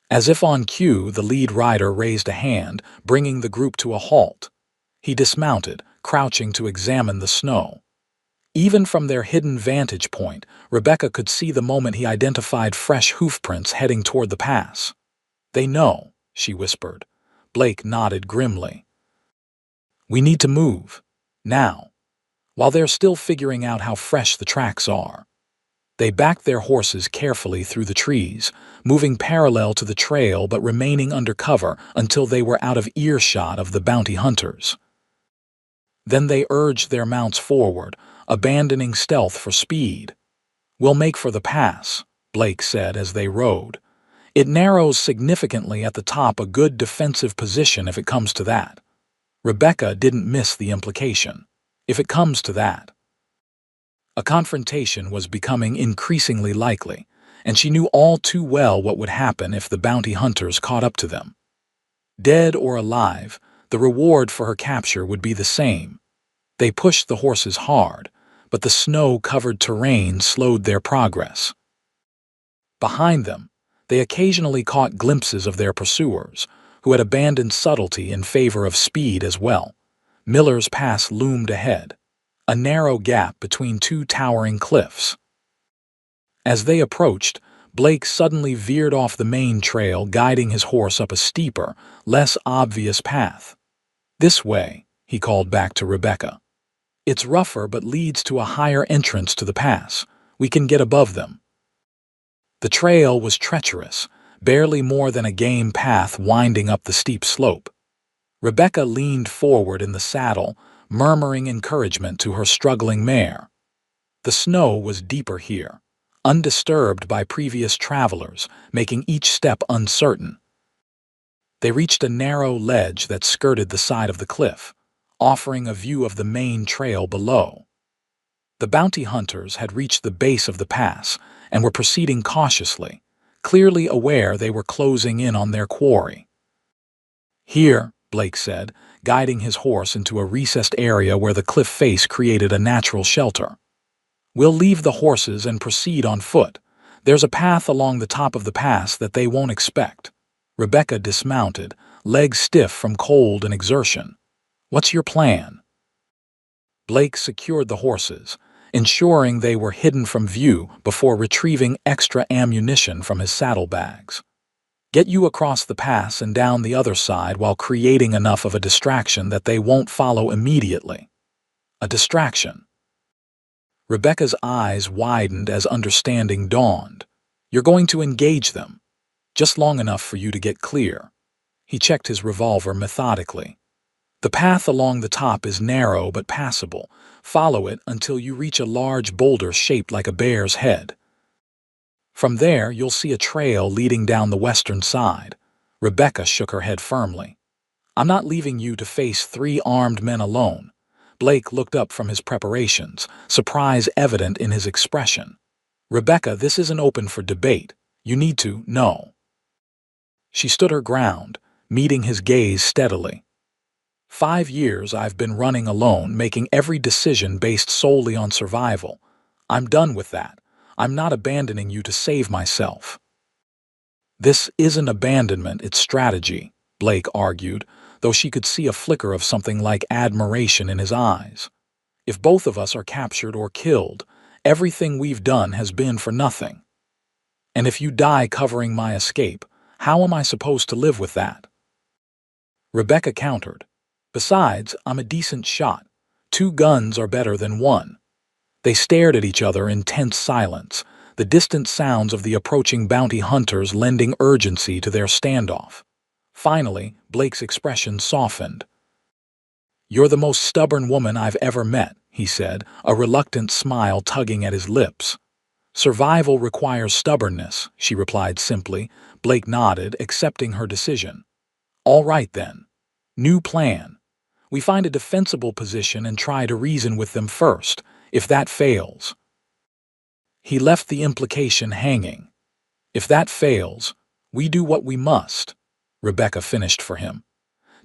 As if on cue, the lead rider raised a hand, bringing the group to a halt. He dismounted, crouching to examine the snow. Even from their hidden vantage point, Rebecca could see the moment he identified fresh hoofprints heading toward the pass. "They know," she whispered. Blake nodded grimly. "We need to move. Now. While they're still figuring out how fresh the tracks are." They backed their horses carefully through the trees, moving parallel to the trail but remaining under cover until they were out of earshot of the bounty hunters. Then they urged their mounts forward, abandoning stealth for speed. "We'll make for the pass," Blake said as they rode. "It narrows significantly at the top, a good defensive position if it comes to that." Rebecca didn't miss the implication. If it comes to that. A confrontation was becoming increasingly likely, and she knew all too well what would happen if the bounty hunters caught up to them. Dead or alive, the reward for her capture would be the same. They pushed the horses hard, but the snow-covered terrain slowed their progress. Behind them, they occasionally caught glimpses of their pursuers, who had abandoned subtlety in favor of speed as well. Miller's Pass loomed ahead, a narrow gap between two towering cliffs. As they approached, Blake suddenly veered off the main trail, guiding his horse up a steeper, less obvious path. "This way," he called back to Rebecca. "It's rougher but leads to a higher entrance to the pass. We can get above them." The trail was treacherous, barely more than a game path winding up the steep slope. Rebecca leaned forward in the saddle, murmuring encouragement to her struggling mare. The snow was deeper here, undisturbed by previous travelers, making each step uncertain. They reached a narrow ledge that skirted the side of the cliff, offering a view of the main trail below. The bounty hunters had reached the base of the pass and were proceeding cautiously, clearly aware they were closing in on their quarry. "Here," Blake said, guiding his horse into a recessed area where the cliff face created a natural shelter. "We'll leave the horses and proceed on foot. There's a path along the top of the pass that they won't expect." Rebecca dismounted, legs stiff from cold and exertion. "What's your plan?" Blake secured the horses, ensuring they were hidden from view before retrieving extra ammunition from his saddlebags. "Get you across the pass and down the other side while creating enough of a distraction that they won't follow immediately." A distraction. Rebecca's eyes widened as understanding dawned. "You're going to engage them. Just long enough for you to get clear." He checked his revolver methodically. "The path along the top is narrow but passable. Follow it until you reach a large boulder shaped like a bear's head. From there, you'll see a trail leading down the western side." Rebecca shook her head firmly. "I'm not leaving you to face 3 armed men alone." Blake looked up from his preparations, surprise evident in his expression. "Rebecca, this isn't open for debate. You need to know." She stood her ground, meeting his gaze steadily. 5 years I've been running alone, making every decision based solely on survival. I'm done with that. I'm not abandoning you to save myself." "This isn't abandonment, it's strategy," Blake argued, though she could see a flicker of something like admiration in his eyes. "If both of us are captured or killed, everything we've done has been for nothing. And if you die covering my escape, how am I supposed to live with that?" Rebecca countered. "Besides, I'm a decent shot. 2 guns are better than 1. They stared at each other in tense silence, the distant sounds of the approaching bounty hunters lending urgency to their standoff. Finally, Blake's expression softened. "You're the most stubborn woman I've ever met," he said, a reluctant smile tugging at his lips. "Survival requires stubbornness," she replied simply. Blake nodded, accepting her decision. "All right then. New plan. We find a defensible position and try to reason with them first. If that fails..." He left the implication hanging. If that fails, we do what we must, Rebecca finished for him.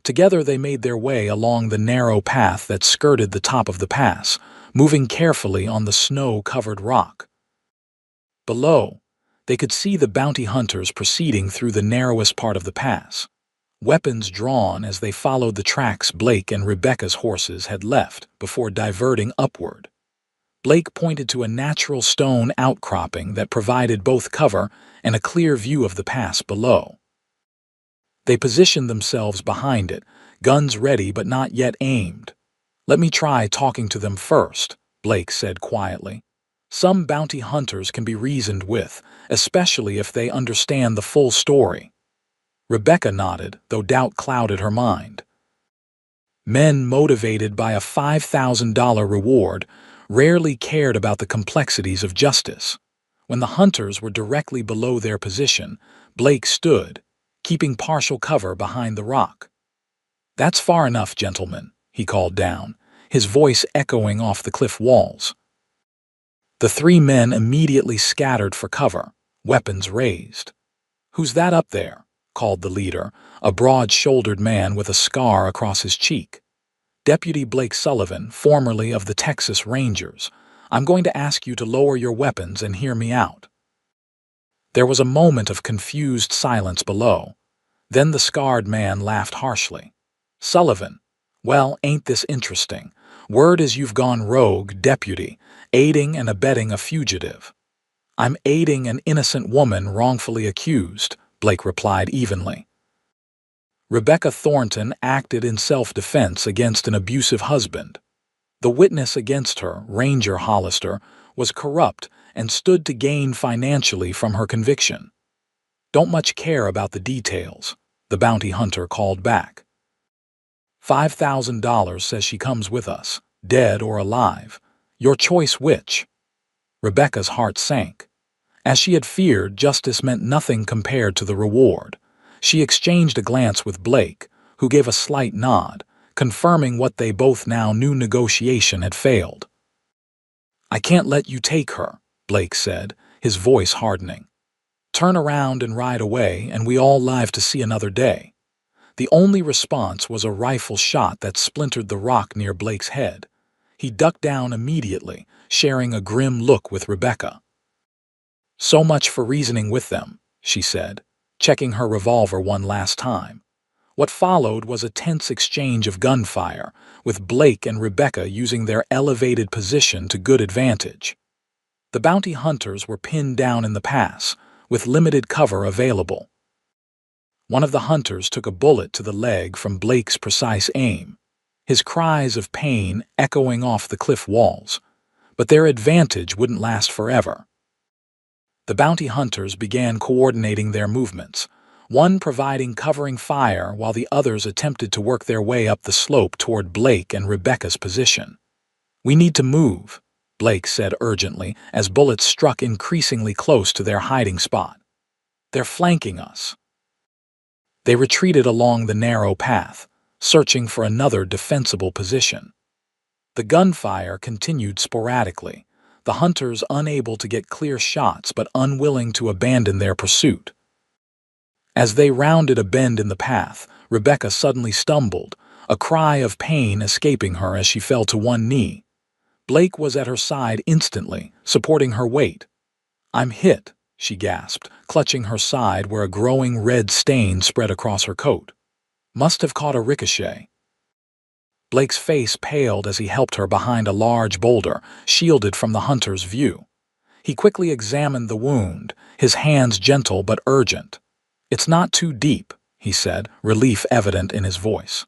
Together they made their way along the narrow path that skirted the top of the pass, moving carefully on the snow-covered rock. Below, they could see the bounty hunters proceeding through the narrowest part of the pass, weapons drawn as they followed the tracks Blake and Rebecca's horses had left before diverting upward. Blake pointed to a natural stone outcropping that provided both cover and a clear view of the pass below. They positioned themselves behind it, guns ready but not yet aimed. "Let me try talking to them first," Blake said quietly. "Some bounty hunters can be reasoned with, especially if they understand the full story." Rebecca nodded, though doubt clouded her mind. Men motivated by a $5,000 reward rarely cared about the complexities of justice. When the hunters were directly below their position, Blake stood, keeping partial cover behind the rock. "That's far enough, gentlemen," he called down, his voice echoing off the cliff walls. The three men immediately scattered for cover, weapons raised. "Who's that up there?" called the leader, a broad-shouldered man with a scar across his cheek. "Deputy Blake Sullivan, formerly of the Texas Rangers. I'm going to ask you to lower your weapons and hear me out." There was a moment of confused silence below. Then the scarred man laughed harshly. "Sullivan, well, ain't this interesting? Word is you've gone rogue, deputy, aiding and abetting a fugitive." "I'm aiding an innocent woman wrongfully accused," Blake replied evenly. Rebecca Thornton acted in self-defense against an abusive husband. The witness against her, Ranger Hollister, was corrupt and stood to gain financially from her conviction. "Don't much care about the details," the bounty hunter called back. $5,000 says she comes with us, dead or alive. Your choice which?" Rebecca's heart sank. As she had feared, justice meant nothing compared to the reward. She exchanged a glance with Blake, who gave a slight nod, confirming what they both now knew: negotiation had failed. "I can't let you take her," Blake said, his voice hardening. "Turn around and ride away, and we all live to see another day." The only response was a rifle shot that splintered the rock near Blake's head. He ducked down immediately, sharing a grim look with Rebecca. "So much for reasoning with them," she said, checking her revolver one last time. What followed was a tense exchange of gunfire, with Blake and Rebecca using their elevated position to good advantage. The bounty hunters were pinned down in the pass, with limited cover available. One of the hunters took a bullet to the leg from Blake's precise aim, his cries of pain echoing off the cliff walls. But their advantage wouldn't last forever. The bounty hunters began coordinating their movements, one providing covering fire while the others attempted to work their way up the slope toward Blake and Rebecca's position. "We need to move," Blake said urgently as bullets struck increasingly close to their hiding spot. "They're flanking us." They retreated along the narrow path, searching for another defensible position. The gunfire continued sporadically, the hunters unable to get clear shots but unwilling to abandon their pursuit. As they rounded a bend in the path, Rebecca suddenly stumbled, a cry of pain escaping her as she fell to one knee. Blake was at her side instantly, supporting her weight. "I'm hit," she gasped, clutching her side where a growing red stain spread across her coat. "Must have caught a ricochet." Blake's face paled as he helped her behind a large boulder, shielded from the hunter's view. He quickly examined the wound, his hands gentle but urgent. "It's not too deep," he said, relief evident in his voice.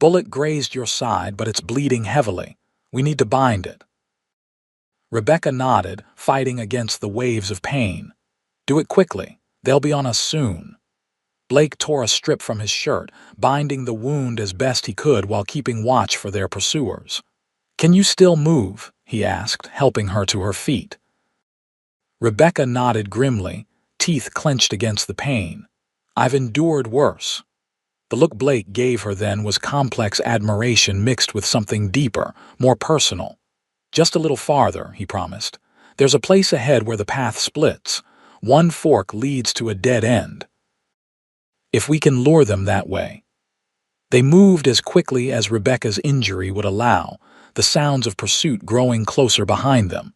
"Bullet grazed your side, but it's bleeding heavily. We need to bind it." Rebecca nodded, fighting against the waves of pain. "Do it quickly. They'll be on us soon." Blake tore a strip from his shirt, binding the wound as best he could while keeping watch for their pursuers. "Can you still move?" he asked, helping her to her feet. Rebecca nodded grimly, teeth clenched against the pain. "I've endured worse." The look Blake gave her then was complex admiration mixed with something deeper, more personal. "Just a little farther," he promised. "There's a place ahead where the path splits. One fork leads to a dead end. If we can lure them that way. They moved as quickly as Rebecca's injury would allow, the sounds of pursuit growing closer behind them.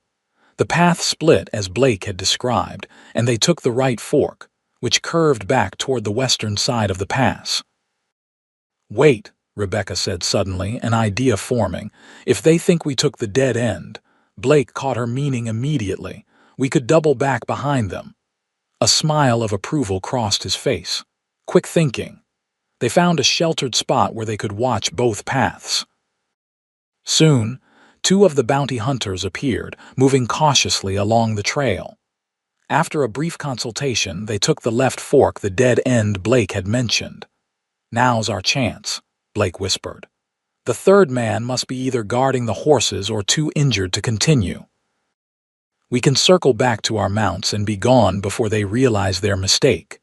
The path split as Blake had described, and they took the right fork, which curved back toward the western side of the pass. "Wait," Rebecca said suddenly, an idea forming. "If they think we took the dead end," Blake caught her meaning immediately, "we could double back behind them." A smile of approval crossed his face. Quick thinking. They found a sheltered spot where they could watch both paths. Soon, two of the bounty hunters appeared, moving cautiously along the trail. After a brief consultation, they took the left fork, the dead end Blake had mentioned. "Now's our chance," Blake whispered. "The third man must be either guarding the horses or too injured to continue. We can circle back to our mounts and be gone before they realize their mistake."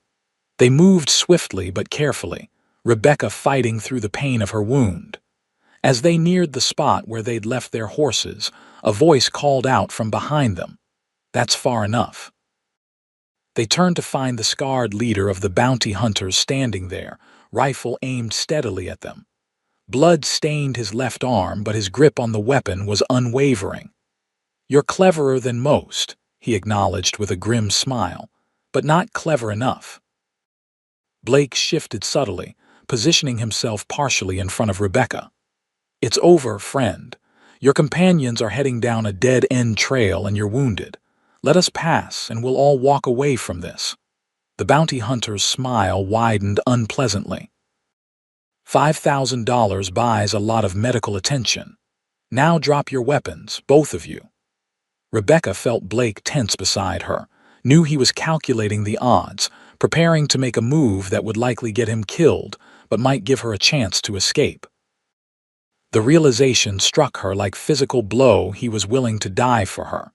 They moved swiftly but carefully, Rebecca fighting through the pain of her wound. As they neared the spot where they'd left their horses, a voice called out from behind them, "That's far enough." They turned to find the scarred leader of the bounty hunters standing there, rifle aimed steadily at them. Blood stained his left arm, but his grip on the weapon was unwavering. "You're cleverer than most," he acknowledged with a grim smile, "but not clever enough." Blake shifted subtly, positioning himself partially in front of Rebecca. "It's over, friend. Your companions are heading down a dead-end trail and you're wounded. Let us pass and we'll all walk away from this." The bounty hunter's smile widened unpleasantly. $5,000 buys a lot of medical attention. Now drop your weapons, both of you." Rebecca felt Blake tense beside her, knew he was calculating the odds, preparing to make a move that would likely get him killed, but might give her a chance to escape. The realization struck her like physical blow. He was willing to die for her.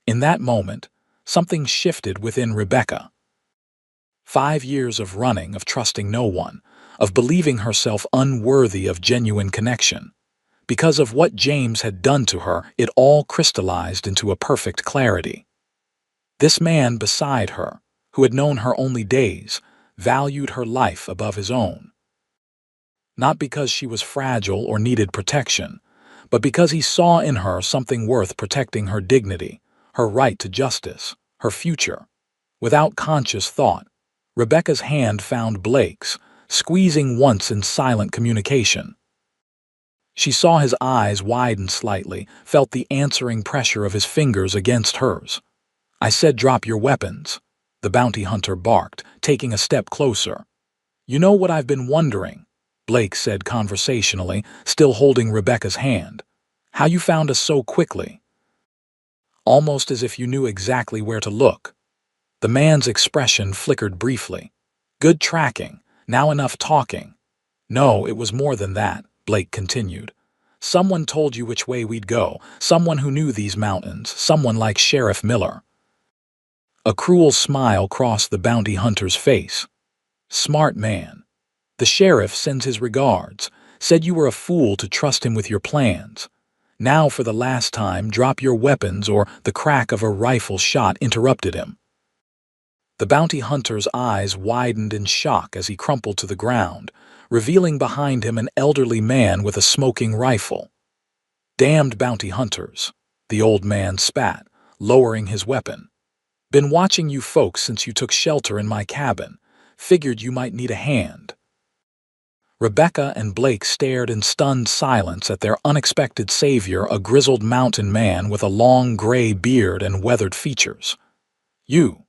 In that moment, something shifted within Rebecca. 5 years of running, of trusting no one, of believing herself unworthy of genuine connection. Because of what James had done to her, it all crystallized into a perfect clarity. This man beside her, who had known her only days, valued her life above his own. Not because she was fragile or needed protection, but because he saw in her something worth protecting: her dignity, her right to justice, her future. Without conscious thought, Rebecca's hand found Blake's, squeezing once in silent communication. She saw his eyes widen slightly, felt the answering pressure of his fingers against hers. "I said drop your weapons," the bounty hunter barked, taking a step closer. "You know what I've been wondering," Blake said conversationally, still holding Rebecca's hand. "How you found us so quickly. Almost as if you knew exactly where to look." The man's expression flickered briefly. "Good tracking. Now enough talking." "No, it was more than that," Blake continued. "Someone told you which way we'd go, someone who knew these mountains, someone like Sheriff Miller." A cruel smile crossed the bounty hunter's face. "Smart man. The sheriff sends his regards, said you were a fool to trust him with your plans. Now for the last time, drop your weapons," or the crack of a rifle shot interrupted him. The bounty hunter's eyes widened in shock as he crumpled to the ground, revealing behind him an elderly man with a smoking rifle. "Damned bounty hunters," the old man spat, lowering his weapon. "Been watching you folks since you took shelter in my cabin. Figured you might need a hand." Rebecca and Blake stared in stunned silence at their unexpected savior, a grizzled mountain man with a long gray beard and weathered features. "You,"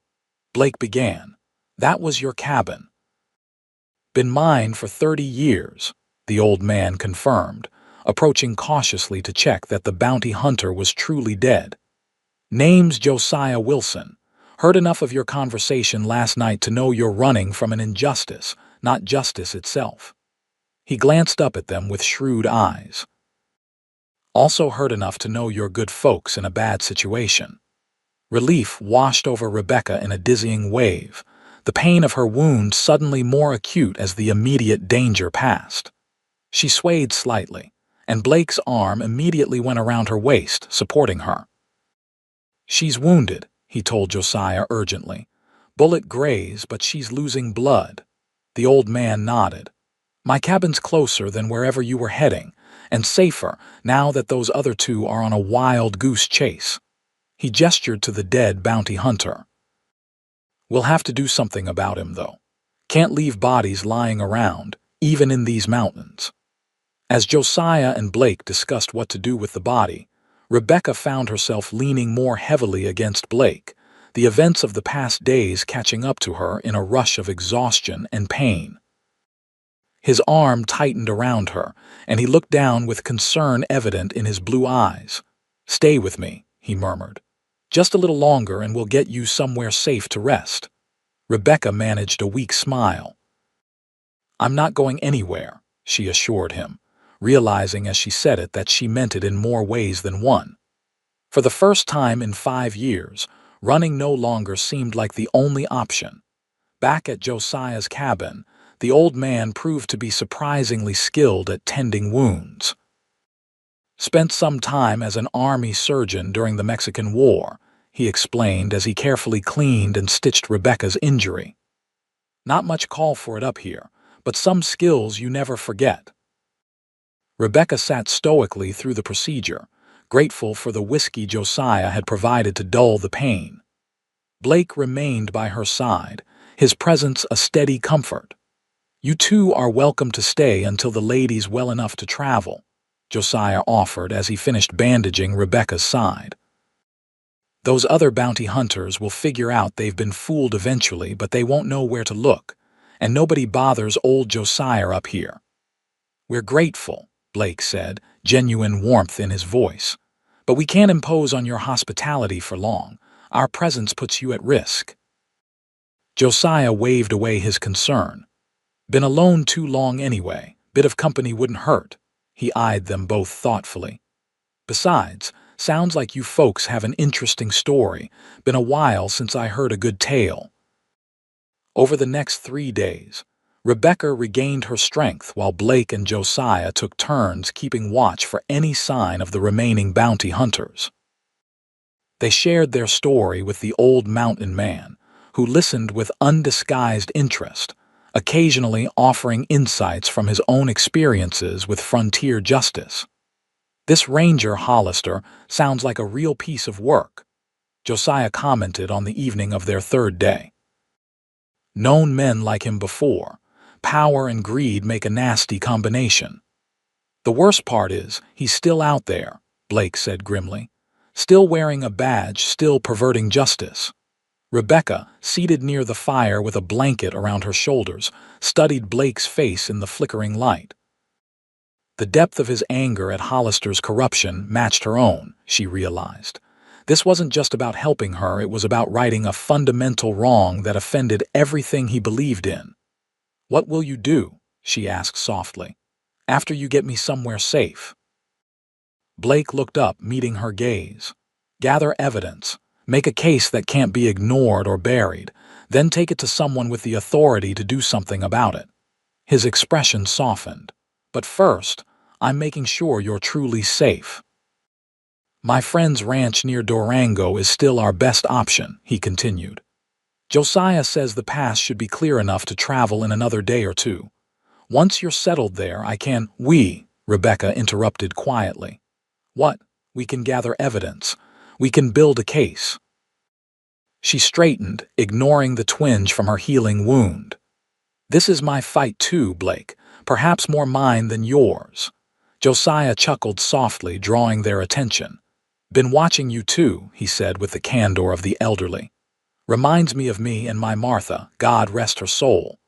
Blake began. "That was your cabin." "Been mine for 30 years, the old man confirmed, approaching cautiously to check that the bounty hunter was truly dead. "Name's Josiah Wilson. Heard enough of your conversation last night to know you're running from an injustice, not justice itself." He glanced up at them with shrewd eyes. "Also heard enough to know you're good folks in a bad situation." Relief washed over Rebecca in a dizzying wave, the pain of her wound suddenly more acute as the immediate danger passed. She swayed slightly, and Blake's arm immediately went around her waist, supporting her. "She's wounded," he told Josiah urgently. Bullet grazed, but she's losing blood. The old man nodded. My cabin's closer than wherever you were heading, and safer now that those other two are on a wild goose chase. He gestured to the dead bounty hunter. We'll have to do something about him, though. Can't leave bodies lying around, even in these mountains. As Josiah and Blake discussed what to do with the body, Rebecca found herself leaning more heavily against Blake, the events of the past days catching up to her in a rush of exhaustion and pain. His arm tightened around her, and he looked down with concern evident in his blue eyes. "Stay with me," he murmured. "Just a little longer and we'll get you somewhere safe to rest." Rebecca managed a weak smile. "I'm not going anywhere," she assured him, realizing as she said it that she meant it in more ways than one. For the first time in 5 years, running no longer seemed like the only option. Back at Josiah's cabin, the old man proved to be surprisingly skilled at tending wounds. "Spent some time as an army surgeon during the Mexican War," he explained as he carefully cleaned and stitched Rebecca's injury. "Not much call for it up here, but some skills you never forget." Rebecca sat stoically through the procedure, grateful for the whiskey Josiah had provided to dull the pain. Blake remained by her side, his presence a steady comfort. "You two are welcome to stay until the lady's well enough to travel," Josiah offered as he finished bandaging Rebecca's side. "Those other bounty hunters will figure out they've been fooled eventually, but they won't know where to look, and nobody bothers old Josiah up here." "We're grateful," Blake said, genuine warmth in his voice. "But we can't impose on your hospitality for long. Our presence puts you at risk." Josiah waved away his concern. "Been alone too long anyway. Bit of company wouldn't hurt." He eyed them both thoughtfully. "Besides, sounds like you folks have an interesting story. Been a while since I heard a good tale." Over the next 3 days, Rebecca regained her strength while Blake and Josiah took turns keeping watch for any sign of the remaining bounty hunters. They shared their story with the old mountain man, who listened with undisguised interest, occasionally offering insights from his own experiences with frontier justice. "This Ranger Hollister sounds like a real piece of work," Josiah commented on the evening of their 3rd day. "Known men like him before. Power and greed make a nasty combination." "The worst part is, he's still out there," Blake said grimly. "Still wearing a badge, still perverting justice." Rebecca, seated near the fire with a blanket around her shoulders, studied Blake's face in the flickering light. The depth of his anger at Hollister's corruption matched her own, she realized. This wasn't just about helping her, it was about righting a fundamental wrong that offended everything he believed in. "What will you do?" she asked softly. "After you get me somewhere safe?" Blake looked up, meeting her gaze. "Gather evidence. Make a case that can't be ignored or buried, then take it to someone with the authority to do something about it." His expression softened. "But first, I'm making sure you're truly safe." "My friend's ranch near Durango is still our best option," he continued. "Josiah says the pass should be clear enough to travel in another day or two. Once you're settled there, I can—" Rebecca interrupted quietly. "What? We can gather evidence. We can build a case." She straightened, ignoring the twinge from her healing wound. "This is my fight too, Blake. Perhaps more mine than yours." Josiah chuckled softly, drawing their attention. "Been watching you too," he said with the candor of the elderly. "Reminds me of me and my Martha, God rest her soul.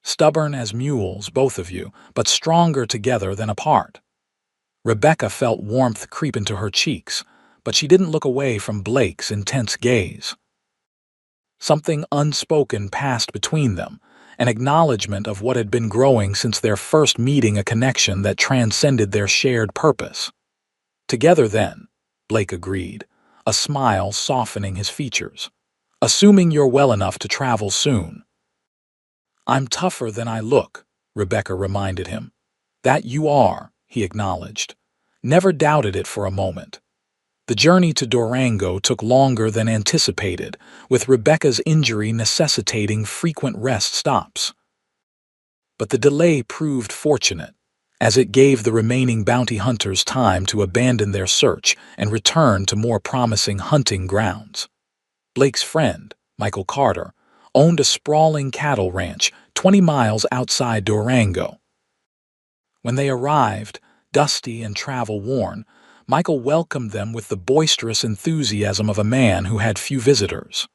Stubborn as mules, both of you, but stronger together than apart." Rebecca felt warmth creep into her cheeks, but she didn't look away from Blake's intense gaze. Something unspoken passed between them, an acknowledgement of what had been growing since their first meeting, a connection that transcended their shared purpose. "Together then," Blake agreed, a smile softening his features. "Assuming you're well enough to travel soon." "I'm tougher than I look," Rebecca reminded him. "That you are," he acknowledged. "Never doubted it for a moment." The journey to Durango took longer than anticipated, with Rebecca's injury necessitating frequent rest stops. But the delay proved fortunate, as it gave the remaining bounty hunters time to abandon their search and return to more promising hunting grounds. Blake's friend, Michael Carter, owned a sprawling cattle ranch 20 miles outside Durango. When they arrived, dusty and travel-worn, Michael welcomed them with the boisterous enthusiasm of a man who had few visitors.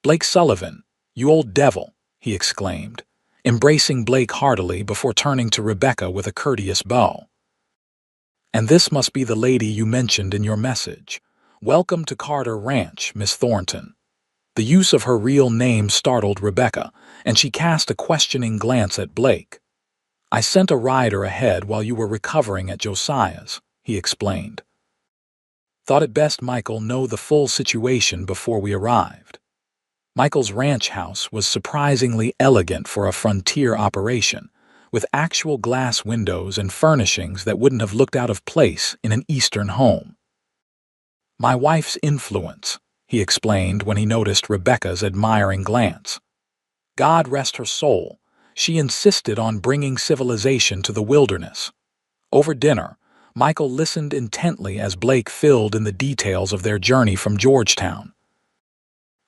"Blake Sullivan, you old devil," he exclaimed, embracing Blake heartily before turning to Rebecca with a courteous bow. "And this must be the lady you mentioned in your message. Welcome to Carter Ranch, Miss Thornton." The use of her real name startled Rebecca, and she cast a questioning glance at Blake. "I sent a rider ahead while you were recovering at Josiah's," he explained. "Thought it best Michael know the full situation before we arrived." Michael's ranch house was surprisingly elegant for a frontier operation, with actual glass windows and furnishings that wouldn't have looked out of place in an Eastern home. "My wife's influence," he explained when he noticed Rebecca's admiring glance. "God rest her soul, she insisted on bringing civilization to the wilderness." Over dinner, Michael listened intently as Blake filled in the details of their journey from Georgetown.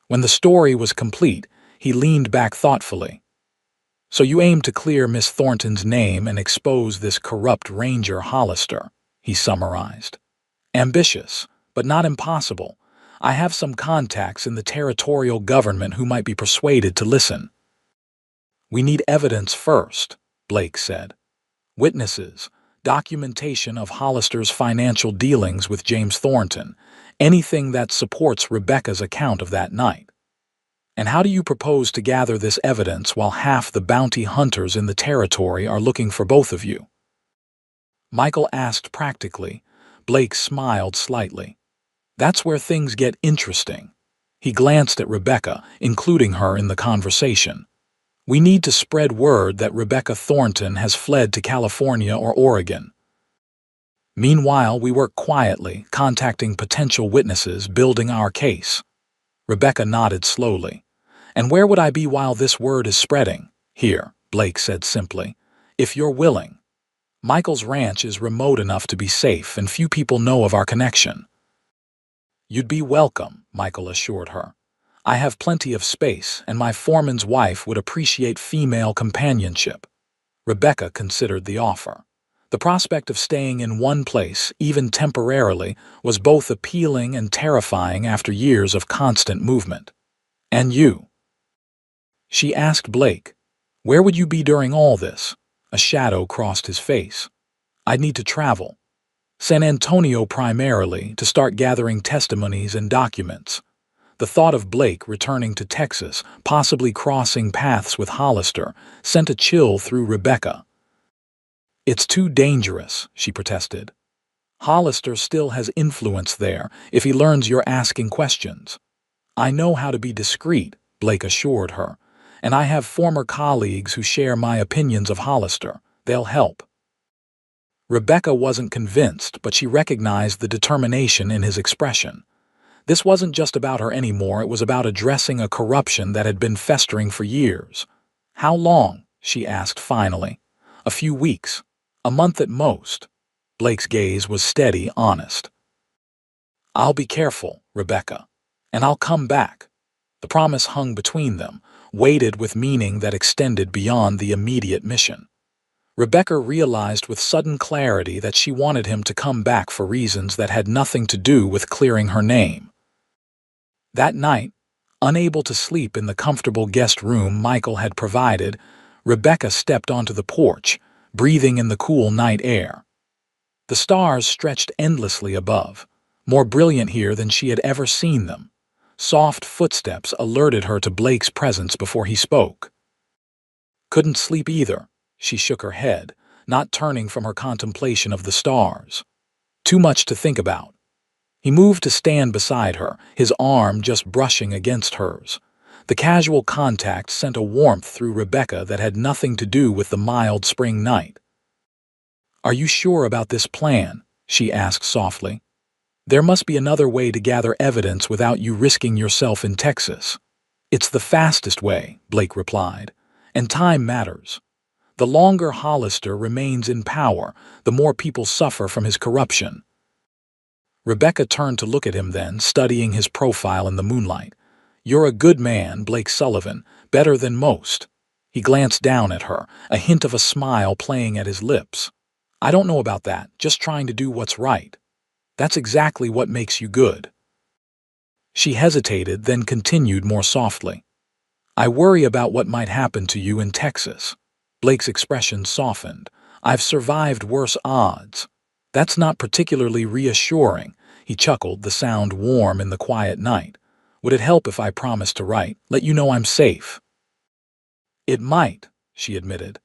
When the story was complete, he leaned back thoughtfully. "So you aim to clear Miss Thornton's name and expose this corrupt Ranger Hollister," he summarized. "Ambitious, but not impossible. I have some contacts in the territorial government who might be persuaded to listen." "We need evidence first," Blake said. "Witnesses, documentation of Hollister's financial dealings with James Thornton, anything that supports Rebecca's account of that night." "And how do you propose to gather this evidence while half the bounty hunters in the territory are looking for both of you?" Michael asked practically. Blake smiled slightly. "That's where things get interesting." He glanced at Rebecca, including her in the conversation. "We need to spread word that Rebecca Thornton has fled to California or Oregon. Meanwhile, we work quietly, contacting potential witnesses, building our case." Rebecca nodded slowly. "And where would I be while this word is spreading?" "Here," Blake said simply, "if you're willing. Michael's ranch is remote enough to be safe, and few people know of our connection." "You'd be welcome," Michael assured her. "I have plenty of space, and my foreman's wife would appreciate female companionship." Rebecca considered the offer. The prospect of staying in one place, even temporarily, was both appealing and terrifying after years of constant movement. "And you?" she asked Blake. "Where would you be during all this?" A shadow crossed his face. "I'd need to travel. San Antonio primarily, to start gathering testimonies and documents." The thought of Blake returning to Texas, possibly crossing paths with Hollister, sent a chill through Rebecca. "It's too dangerous," she protested. "Hollister still has influence there if he learns you're asking questions." "I know how to be discreet," Blake assured her, "and I have former colleagues who share my opinions of Hollister. They'll help." Rebecca wasn't convinced, but she recognized the determination in his expression. This wasn't just about her anymore, it was about addressing a corruption that had been festering for years. "How long?" she asked finally. "A few weeks. A month at most." Blake's gaze was steady, honest. "I'll be careful, Rebecca, and I'll come back." The promise hung between them, weighted with meaning that extended beyond the immediate mission. Rebecca realized with sudden clarity that she wanted him to come back for reasons that had nothing to do with clearing her name. That night, unable to sleep in the comfortable guest room Michael had provided, Rebecca stepped onto the porch, breathing in the cool night air. The stars stretched endlessly above, more brilliant here than she had ever seen them. Soft footsteps alerted her to Blake's presence before he spoke. "Couldn't sleep either," she shook her head, not turning from her contemplation of the stars. "Too much to think about." He moved to stand beside her, his arm just brushing against hers. The casual contact sent a warmth through Rebecca that had nothing to do with the mild spring night. "Are you sure about this plan?" she asked softly. There must be another way to gather evidence without you risking yourself in Texas. It's the fastest way, Blake replied. And time matters. The longer Hollister remains in power, the more people suffer from his corruption. Rebecca turned to look at him then, studying his profile in the moonlight. You're a good man, Blake Sullivan, better than most. He glanced down at her, a hint of a smile playing at his lips. I don't know about that, just trying to do what's right. That's exactly what makes you good. She hesitated, then continued more softly. I worry about what might happen to you in Texas. Blake's expression softened. I've survived worse odds. That's not particularly reassuring, he chuckled, the sound warm in the quiet night. Would it help if I promised to write, let you know I'm safe? It might, she admitted.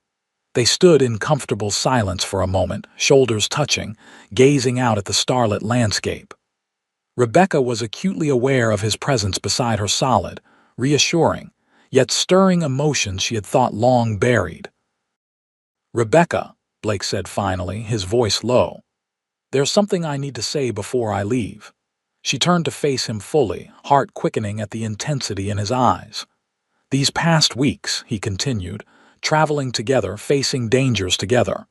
They stood in comfortable silence for a moment, shoulders touching, gazing out at the starlit landscape. Rebecca was acutely aware of his presence beside her, solid, reassuring, yet stirring emotions she had thought long buried. Rebecca, Blake said finally, his voice low. There's something I need to say before I leave. She turned to face him fully, heart quickening at the intensity in his eyes. These past weeks, he continued, traveling together, facing dangers together.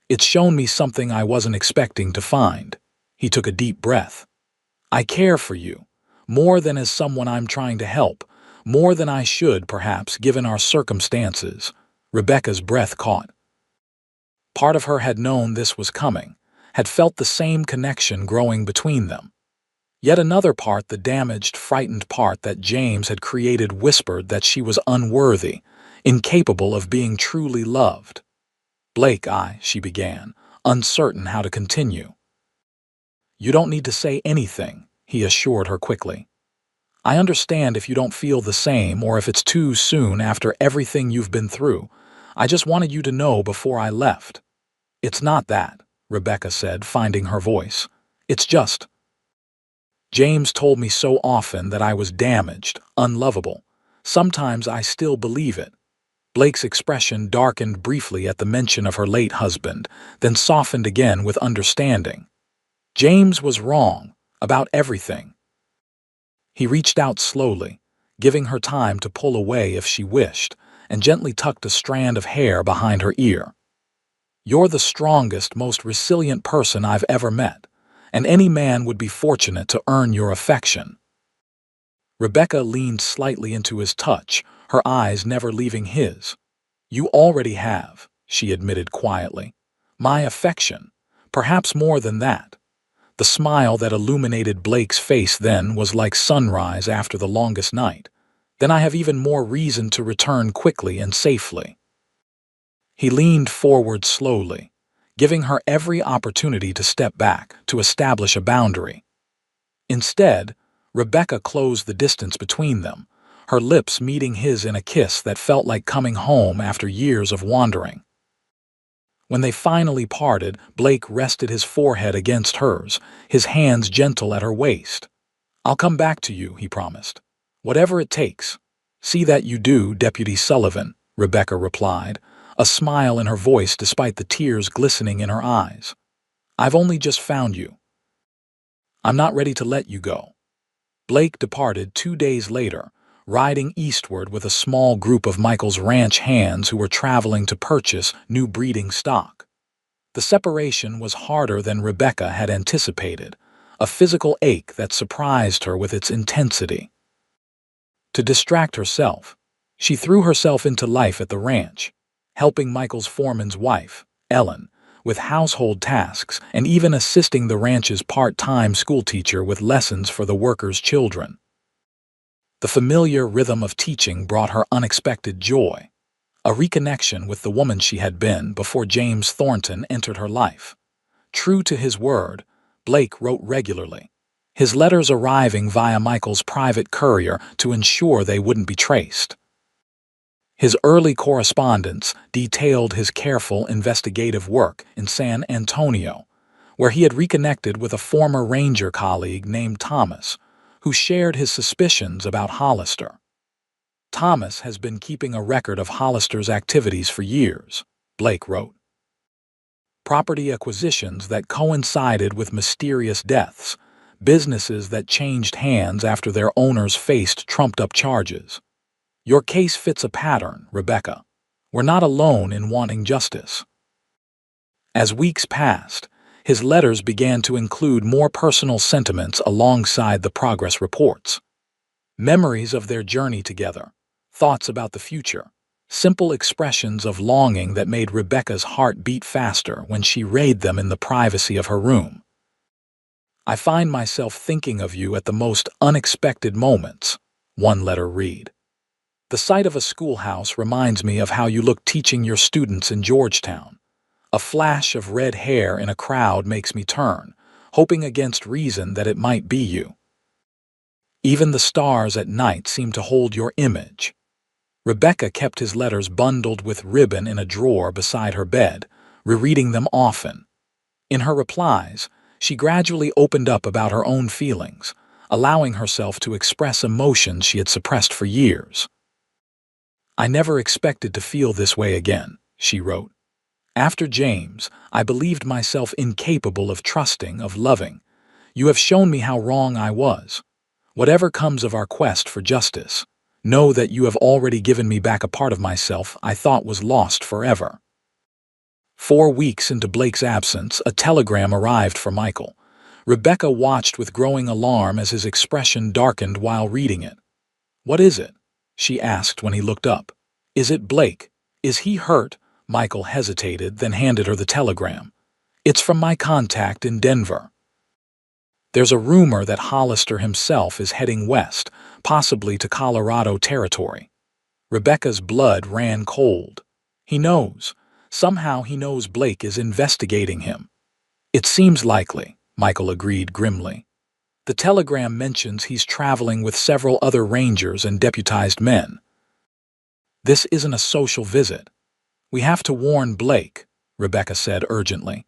It's shown me something I wasn't expecting to find. He took a deep breath. I care for you, more than as someone I'm trying to help, more than I should, perhaps, given our circumstances. Rebecca's breath caught. Part of her had known this was coming, had felt the same connection growing between them. Yet another part, the damaged, frightened part that James had created, whispered that she was unworthy, incapable of being truly loved. Blake, she began, uncertain how to continue. You don't need to say anything, he assured her quickly. I understand if you don't feel the same or if it's too soon after everything you've been through. I just wanted you to know before I left. It's not that, Rebecca said, finding her voice. It's just... James told me so often that I was damaged, unlovable. Sometimes I still believe it. Blake's expression darkened briefly at the mention of her late husband, then softened again with understanding. James was wrong about everything. He reached out slowly, giving her time to pull away if she wished, and gently tucked a strand of hair behind her ear. You're the strongest, most resilient person I've ever met, and any man would be fortunate to earn your affection. Rebecca leaned slightly into his touch, her eyes never leaving his. You already have, she admitted quietly. My affection, perhaps more than that. The smile that illuminated Blake's face then was like sunrise after the longest night. Then I have even more reason to return quickly and safely. He leaned forward slowly, giving her every opportunity to step back, to establish a boundary. Instead, Rebecca closed the distance between them, her lips meeting his in a kiss that felt like coming home after years of wandering. When they finally parted, Blake rested his forehead against hers, his hands gentle at her waist. I'll come back to you, he promised. Whatever it takes. See that you do, Deputy Sullivan, Rebecca replied, a smile in her voice despite the tears glistening in her eyes. I've only just found you. I'm not ready to let you go. Blake departed 2 days later, riding eastward with a small group of Michael's ranch hands who were traveling to purchase new breeding stock. The separation was harder than Rebecca had anticipated, a physical ache that surprised her with its intensity. To distract herself, she threw herself into life at the ranch, helping Michael's foreman's wife, Ellen, with household tasks and even assisting the ranch's part-time schoolteacher with lessons for the workers' children. The familiar rhythm of teaching brought her unexpected joy, a reconnection with the woman she had been before James Thornton entered her life. True to his word, Blake wrote regularly, his letters arriving via Michael's private courier to ensure they wouldn't be traced. His early correspondence detailed his careful investigative work in San Antonio, where he had reconnected with a former ranger colleague named Thomas, who shared his suspicions about Hollister. Thomas has been keeping a record of Hollister's activities for years, Blake wrote. property acquisitions that coincided with mysterious deaths, businesses that changed hands after their owners faced trumped-up charges. Your case fits a pattern, Rebecca. We're not alone in wanting justice. As weeks passed, his letters began to include more personal sentiments alongside the progress reports. Memories of their journey together, thoughts about the future, simple expressions of longing that made Rebecca's heart beat faster when she read them in the privacy of her room. I find myself thinking of you at the most unexpected moments, one letter read. The sight of a schoolhouse reminds me of how you looked teaching your students in Georgetown. A flash of red hair in a crowd makes me turn, hoping against reason that it might be you. Even the stars at night seem to hold your image. Rebecca kept his letters bundled with ribbon in a drawer beside her bed, rereading them often. In her replies, she gradually opened up about her own feelings, allowing herself to express emotions she had suppressed for years. I never expected to feel this way again, she wrote. After James, I believed myself incapable of trusting, of loving. You have shown me how wrong I was. Whatever comes of our quest for justice, know that you have already given me back a part of myself I thought was lost forever. 4 weeks into Blake's absence, a telegram arrived for Michael. Rebecca watched with growing alarm as his expression darkened while reading it. "What is it?" she asked when he looked up. "Is it Blake? Is he hurt?" Michael hesitated, then handed her the telegram. "It's from my contact in Denver. There's a rumor that Hollister himself is heading west, possibly to Colorado territory." Rebecca's blood ran cold. He knows. Somehow he knows Blake is investigating him. "It seems likely," Michael agreed grimly. "The telegram mentions he's traveling with several other rangers and deputized men. This isn't a social visit. We have to warn Blake," Rebecca said urgently.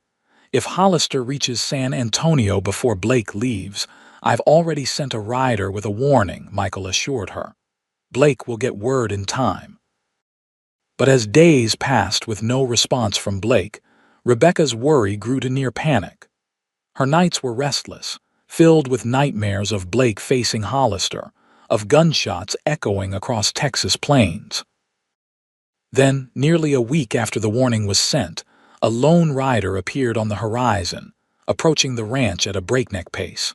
"If Hollister reaches San Antonio before Blake leaves, I've already sent a rider with a warning," Michael assured her. "Blake will get word in time." But as days passed with no response from Blake, Rebecca's worry grew to near panic. Her nights were restless, filled with nightmares of Blake facing Hollister, of gunshots echoing across Texas plains. Then, nearly a week after the warning was sent, a lone rider appeared on the horizon, approaching the ranch at a breakneck pace.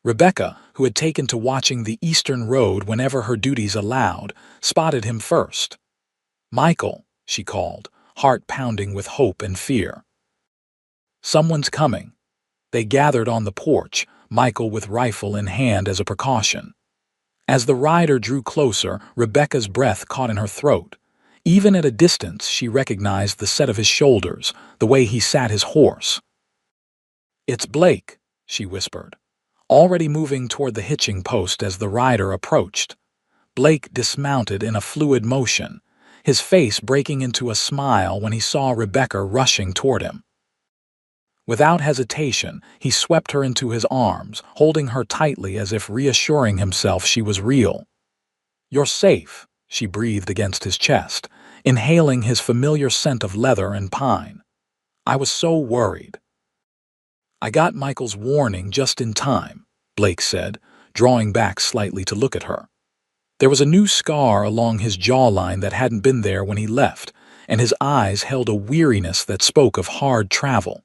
Rebecca, who had taken to watching the eastern road whenever her duties allowed, spotted him first. "Michael," she called, heart pounding with hope and fear. "Someone's coming." They gathered on the porch, Michael with rifle in hand as a precaution. As the rider drew closer, Rebecca's breath caught in her throat. Even at a distance, she recognized the set of his shoulders, the way he sat his horse. "It's Blake," she whispered, already moving toward the hitching post as the rider approached. Blake dismounted in a fluid motion, his face breaking into a smile when he saw Rebecca rushing toward him. Without hesitation, he swept her into his arms, holding her tightly as if reassuring himself she was real. "You're safe," she breathed against his chest, inhaling his familiar scent of leather and pine. "I was so worried." "I got Michael's warning just in time," Blake said, drawing back slightly to look at her. There was a new scar along his jawline that hadn't been there when he left, and his eyes held a weariness that spoke of hard travel.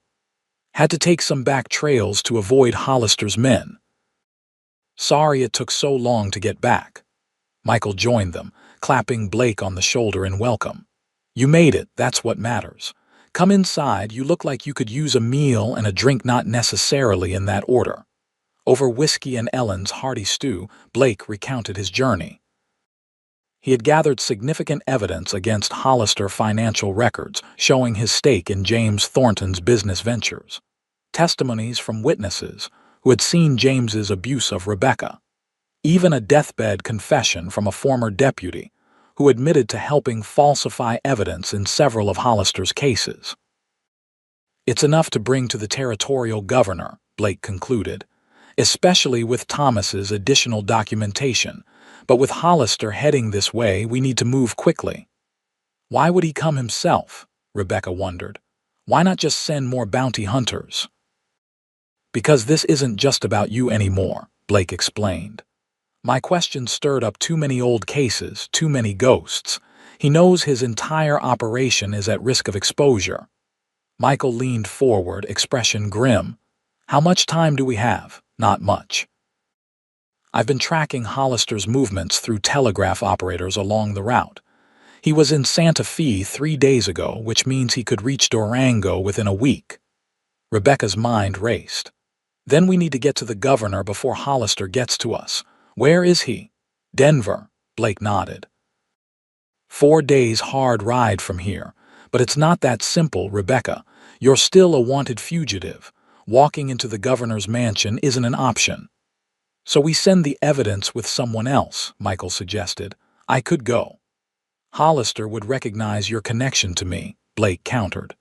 "Had to take some back trails to avoid Hollister's men. Sorry it took so long to get back." Michael joined them, clapping Blake on the shoulder in welcome. "You made it, that's what matters. Come inside, you look like you could use a meal and a drink, not necessarily in that order." Over whiskey and Ellen's hearty stew, Blake recounted his journey. He had gathered significant evidence against Hollister financial records showing his stake in James Thornton's business ventures. Testimonies from witnesses who had seen James's abuse of Rebecca. Even a deathbed confession from a former deputy who admitted to helping falsify evidence in several of Hollister's cases. "It's enough to bring to the territorial governor," Blake concluded, "especially with Thomas's additional documentation. But with Hollister heading this way, we need to move quickly." "Why would he come himself?" Rebecca wondered. Why not just send more bounty hunters? Because this isn't just about you anymore, Blake explained. My question stirred up too many old cases, too many ghosts. He knows his entire operation is at risk of exposure. Michael leaned forward, expression grim. How much time do we have? Not much. I've been tracking Hollister's movements through telegraph operators along the route. He was in Santa Fe 3 days ago, which means he could reach Durango within a week. Rebecca's mind raced. Then we need to get to the governor before Hollister gets to us. Where is he? Denver, Blake nodded. 4 days hard ride from here. But it's not that simple, Rebecca. You're still a wanted fugitive. Walking into the governor's mansion isn't an option. So we send the evidence with someone else, Michael suggested. I could go. Hollister would recognize your connection to me, Blake countered.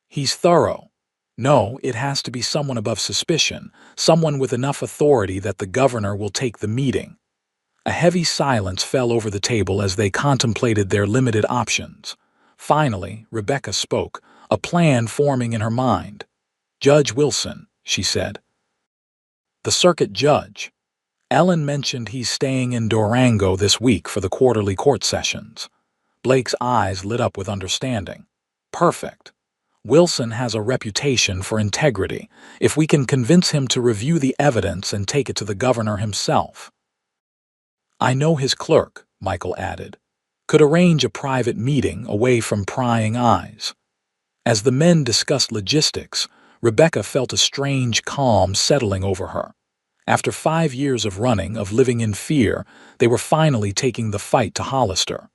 He's thorough. No, it has to be someone above suspicion, someone with enough authority that the governor will take the meeting. A heavy silence fell over the table as they contemplated their limited options. Finally, Rebecca spoke, a plan forming in her mind. Judge Wilson, she said. The circuit judge. Ellen mentioned he's staying in Durango this week for the quarterly court sessions. Blake's eyes lit up with understanding. Perfect. Wilson has a reputation for integrity, if we can convince him to review the evidence and take it to the governor himself. I know his clerk, Michael added, could arrange a private meeting away from prying eyes. As the men discussed logistics, Rebecca felt a strange calm settling over her. After 5 years of living in fear, they were finally taking the fight to Hollister.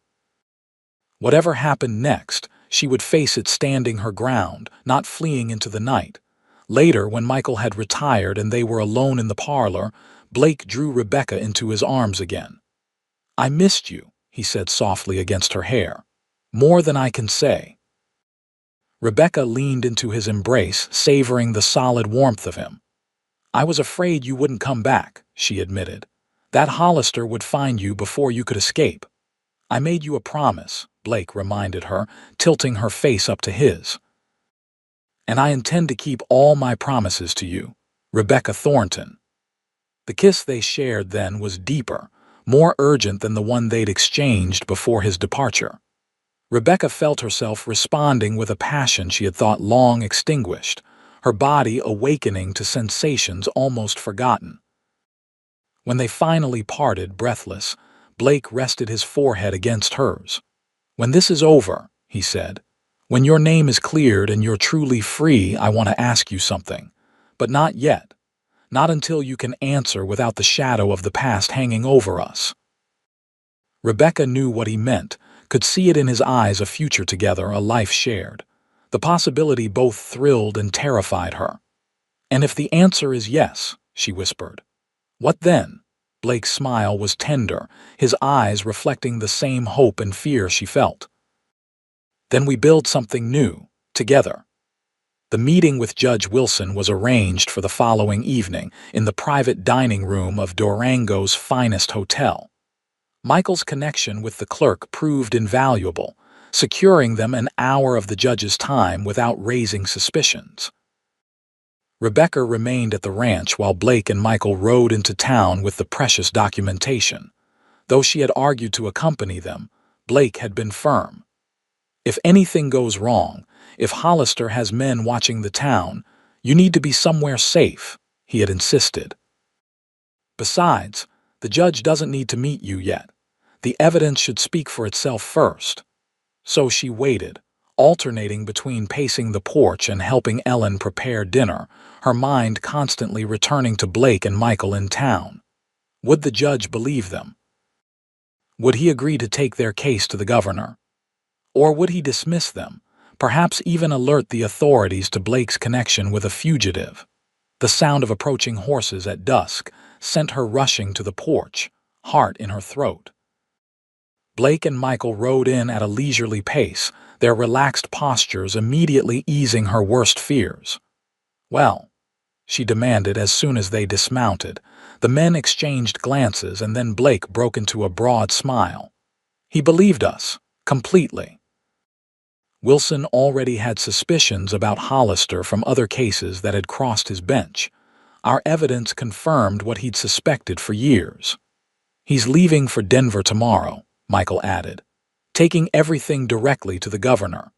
Whatever happened next, she would face it standing her ground, not fleeing into the night. Later, when Michael had retired and they were alone in the parlor, Blake drew Rebecca into his arms again. I missed you, he said softly against her hair. More than I can say. Rebecca leaned into his embrace, savoring the solid warmth of him. I was afraid you wouldn't come back, she admitted. That Hollister would find you before you could escape. I made you a promise, Blake reminded her, tilting her face up to his. And I intend to keep all my promises to you, Rebecca Thornton. The kiss they shared then was deeper, more urgent than the one they'd exchanged before his departure. Rebecca felt herself responding with a passion she had thought long extinguished, her body awakening to sensations almost forgotten. When they finally parted, breathless, Blake rested his forehead against hers. When this is over, he said, when your name is cleared and you're truly free, I want to ask you something. But not yet. Not until you can answer without the shadow of the past hanging over us. Rebecca knew what he meant, could see it in his eyes, a future together, a life shared. The possibility both thrilled and terrified her. And if the answer is yes, she whispered. What then? Blake's smile was tender, his eyes reflecting the same hope and fear she felt. Then we build something new, together. The meeting with Judge Wilson was arranged for the following evening in the private dining room of Durango's finest hotel. Michael's connection with the clerk proved invaluable, securing them an hour of the judge's time without raising suspicions. Rebecca remained at the ranch while Blake and Michael rode into town with the precious documentation. Though she had argued to accompany them, Blake had been firm. If anything goes wrong, if Hollister has men watching the town, you need to be somewhere safe, he had insisted. Besides, the judge doesn't need to meet you yet. The evidence should speak for itself first. So she waited, alternating between pacing the porch and helping Ellen prepare dinner, her mind constantly returning to Blake and Michael in town. Would the judge believe them? Would he agree to take their case to the governor? Or would he dismiss them, perhaps even alert the authorities to Blake's connection with a fugitive? The sound of approaching horses at dusk sent her rushing to the porch, heart in her throat. Blake and Michael rode in at a leisurely pace, their relaxed postures immediately easing her worst fears. Well, she demanded as soon as they dismounted. The men exchanged glances and then Blake broke into a broad smile. He believed us, completely. Wilson already had suspicions about Hollister from other cases that had crossed his bench. Our evidence confirmed what he'd suspected for years. He's leaving for Denver tomorrow, Michael added, taking everything directly to the governor.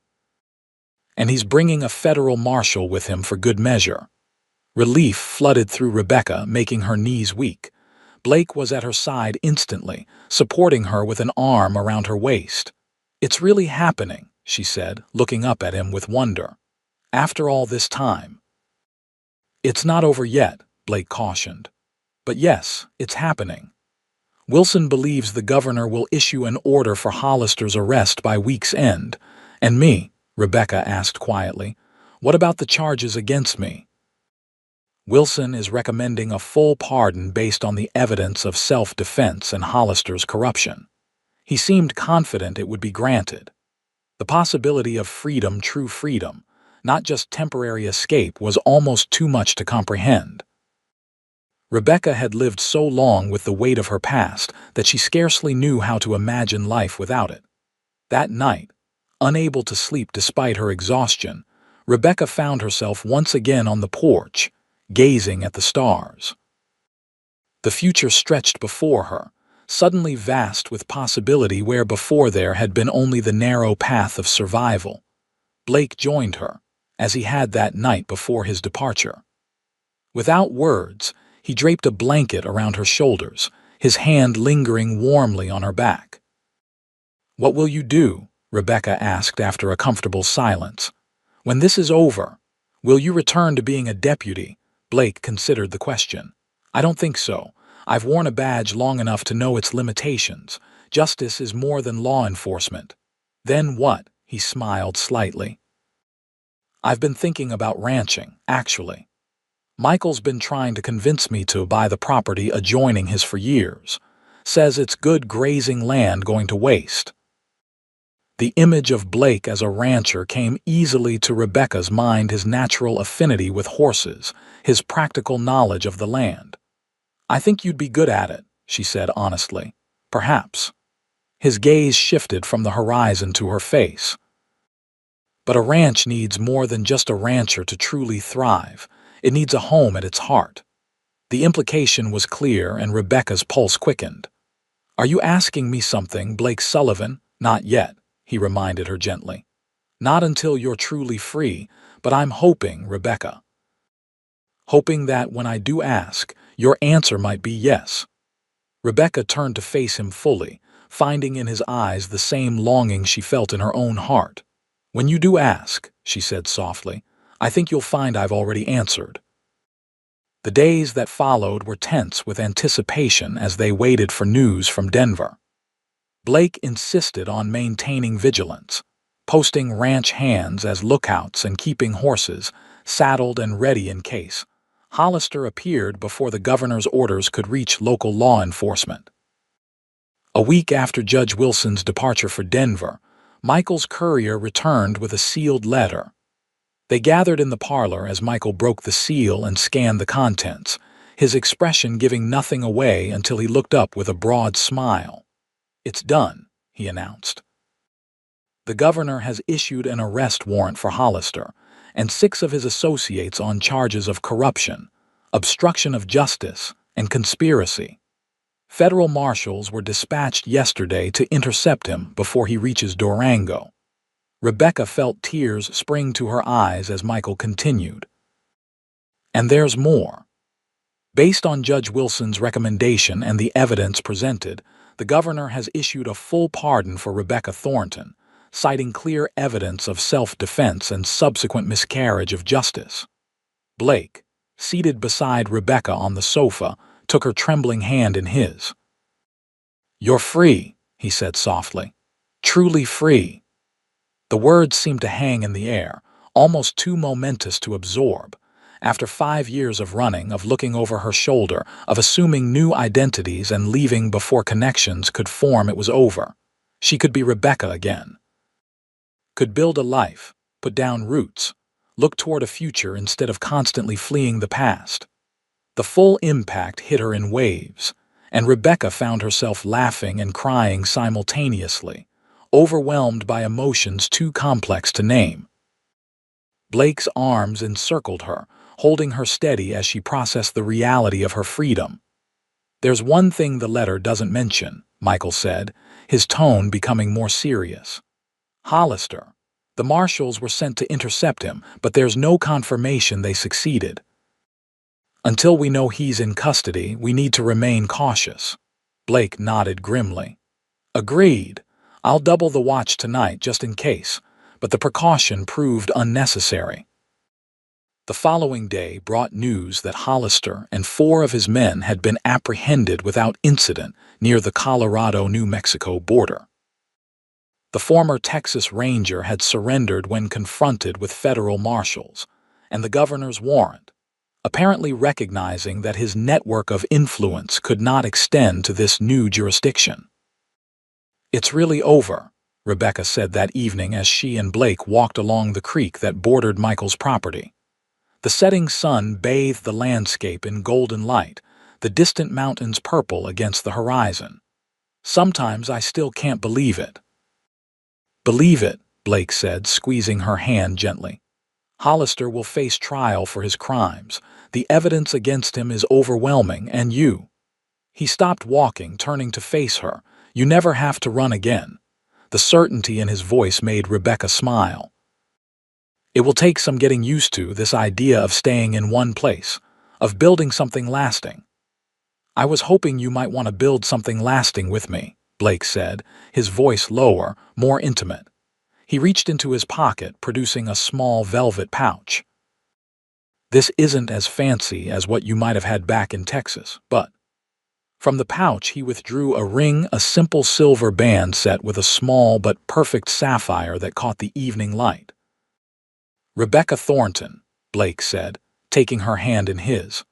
And he's bringing a federal marshal with him for good measure. Relief flooded through Rebecca, making her knees weak. Blake was at her side instantly, supporting her with an arm around her waist. "It's really happening," she said, looking up at him with wonder. "After all this time." "It's not over yet," Blake cautioned. "But yes, it's happening. Wilson believes the governor will issue an order for Hollister's arrest by week's end. And me?" Rebecca asked quietly. "What about the charges against me?" "Wilson is recommending a full pardon based on the evidence of self-defense and Hollister's corruption. He seemed confident it would be granted. The possibility of freedom, true freedom, not just temporary escape, was almost too much to comprehend." Rebecca had lived so long with the weight of her past that she scarcely knew how to imagine life without it. That night, unable to sleep despite her exhaustion, Rebecca found herself once again on the porch, gazing at the stars. The future stretched before her, suddenly vast with possibility where before there had been only the narrow path of survival. Blake joined her, as he had that night before his departure. Without words, he draped a blanket around her shoulders, his hand lingering warmly on her back. "What will you do?" Rebecca asked after a comfortable silence. "When this is over, will you return to being a deputy?" Blake considered the question. "I don't think so. I've worn a badge long enough to know its limitations. Justice is more than law enforcement." "Then what?" He smiled slightly. "I've been thinking about ranching, actually. Michael's been trying to convince me to buy the property adjoining his for years. Says it's good grazing land going to waste." The image of Blake as a rancher came easily to Rebecca's mind, his natural affinity with horses, his practical knowledge of the land. "I think you'd be good at it," she said honestly. "Perhaps." His gaze shifted from the horizon to her face. "But a ranch needs more than just a rancher to truly thrive. It needs a home at its heart." The implication was clear, and Rebecca's pulse quickened. "Are you asking me something, Blake Sullivan?" "Not yet," he reminded her gently. "Not until you're truly free, but I'm hoping, Rebecca. Hoping that when I do ask, your answer might be yes." Rebecca turned to face him fully, finding in his eyes the same longing she felt in her own heart. "When you do ask," she said softly, "I think you'll find I've already answered." The days that followed were tense with anticipation as they waited for news from Denver. Blake insisted on maintaining vigilance, posting ranch hands as lookouts and keeping horses saddled and ready in case Hollister appeared before the governor's orders could reach local law enforcement. A week after Judge Wilson's departure for Denver, Michael's courier returned with a sealed letter. They gathered in the parlor as Michael broke the seal and scanned the contents, his expression giving nothing away until he looked up with a broad smile. "It's done," he announced. "The governor has issued an arrest warrant for Hollister and 6 of his associates on charges of corruption, obstruction of justice, and conspiracy. Federal marshals were dispatched yesterday to intercept him before he reaches Durango." Rebecca felt tears spring to her eyes as Michael continued. "And there's more. Based on Judge Wilson's recommendation and the evidence presented, the governor has issued a full pardon for Rebecca Thornton, citing clear evidence of self-defense and subsequent miscarriage of justice." Blake, seated beside Rebecca on the sofa, took her trembling hand in his. "You're free," he said softly. "Truly free." The words seemed to hang in the air, almost too momentous to absorb. After 5 years of running, of looking over her shoulder, of assuming new identities and leaving before connections could form, it was over. She could be Rebecca again. Could build a life, put down roots, look toward a future instead of constantly fleeing the past. The full impact hit her in waves, and Rebecca found herself laughing and crying simultaneously, overwhelmed by emotions too complex to name. Blake's arms encircled her, holding her steady as she processed the reality of her freedom. "There's one thing the letter doesn't mention," Michael said, his tone becoming more serious. "Hollister. The marshals were sent to intercept him, but there's no confirmation they succeeded. Until we know he's in custody, we need to remain cautious." Blake nodded grimly. "Agreed. I'll double the watch tonight just in case," but the precaution proved unnecessary. The following day brought news that Hollister and 4 of his men had been apprehended without incident near the Colorado-New Mexico border. The former Texas Ranger had surrendered when confronted with federal marshals and the governor's warrant, apparently recognizing that his network of influence could not extend to this new jurisdiction. "It's really over," Rebecca said that evening as she and Blake walked along the creek that bordered Michael's property. The setting sun bathed the landscape in golden light, the distant mountains purple against the horizon. "Sometimes I still can't believe it." "Believe it," Blake said, squeezing her hand gently. "Hollister will face trial for his crimes. The evidence against him is overwhelming, and you—" He stopped walking, turning to face her. "You never have to run again." The certainty in his voice made Rebecca smile. "It will take some getting used to, this idea of staying in one place, of building something lasting." "I was hoping you might want to build something lasting with me," Blake said, his voice lower, more intimate. He reached into his pocket, producing a small velvet pouch. "This isn't as fancy as what you might have had back in Texas, but—" From the pouch he withdrew a ring, a simple silver band set with a small but perfect sapphire that caught the evening light. "Rebecca Thornton," Blake said, taking her hand in his.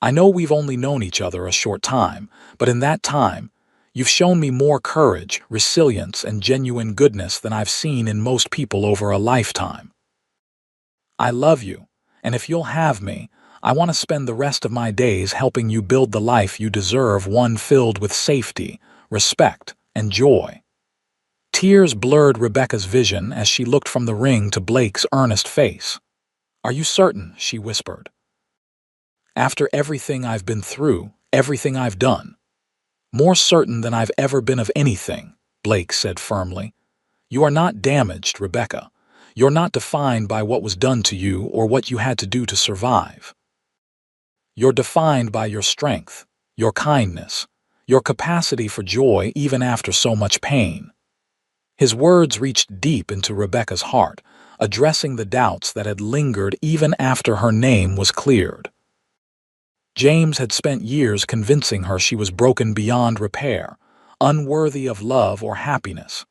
"I know we've only known each other a short time, but in that time, you've shown me more courage, resilience, and genuine goodness than I've seen in most people over a lifetime. I love you, and if you'll have me, I want to spend the rest of my days helping you build the life you deserve, one filled with safety, respect, and joy." Tears blurred Rebecca's vision as she looked from the ring to Blake's earnest face. "Are you certain?" she whispered. "After everything I've been through, everything I've done." "More certain than I've ever been of anything," Blake said firmly. "You are not damaged, Rebecca. You're not defined by what was done to you or what you had to do to survive. You're defined by your strength, your kindness, your capacity for joy even after so much pain." His words reached deep into Rebecca's heart, addressing the doubts that had lingered even after her name was cleared. James had spent years convincing her she was broken beyond repair, unworthy of love or happiness.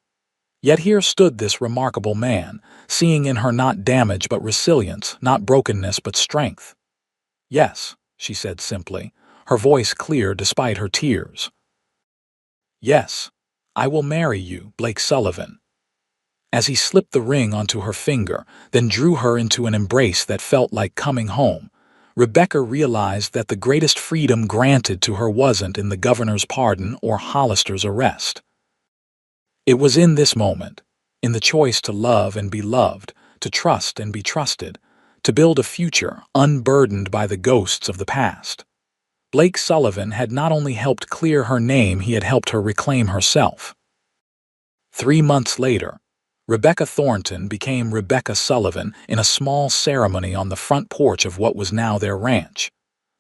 Yet here stood this remarkable man, seeing in her not damage but resilience, not brokenness but strength. "Yes," she said simply, her voice clear despite her tears. "Yes, I will marry you, Blake Sullivan." As he slipped the ring onto her finger, then drew her into an embrace that felt like coming home, Rebecca realized that the greatest freedom granted to her wasn't in the governor's pardon or Hollister's arrest. It was in this moment, in the choice to love and be loved, to trust and be trusted, to build a future unburdened by the ghosts of the past. Blake Sullivan had not only helped clear her name, he had helped her reclaim herself. 3 months later, Rebecca Thornton became Rebecca Sullivan in a small ceremony on the front porch of what was now their ranch,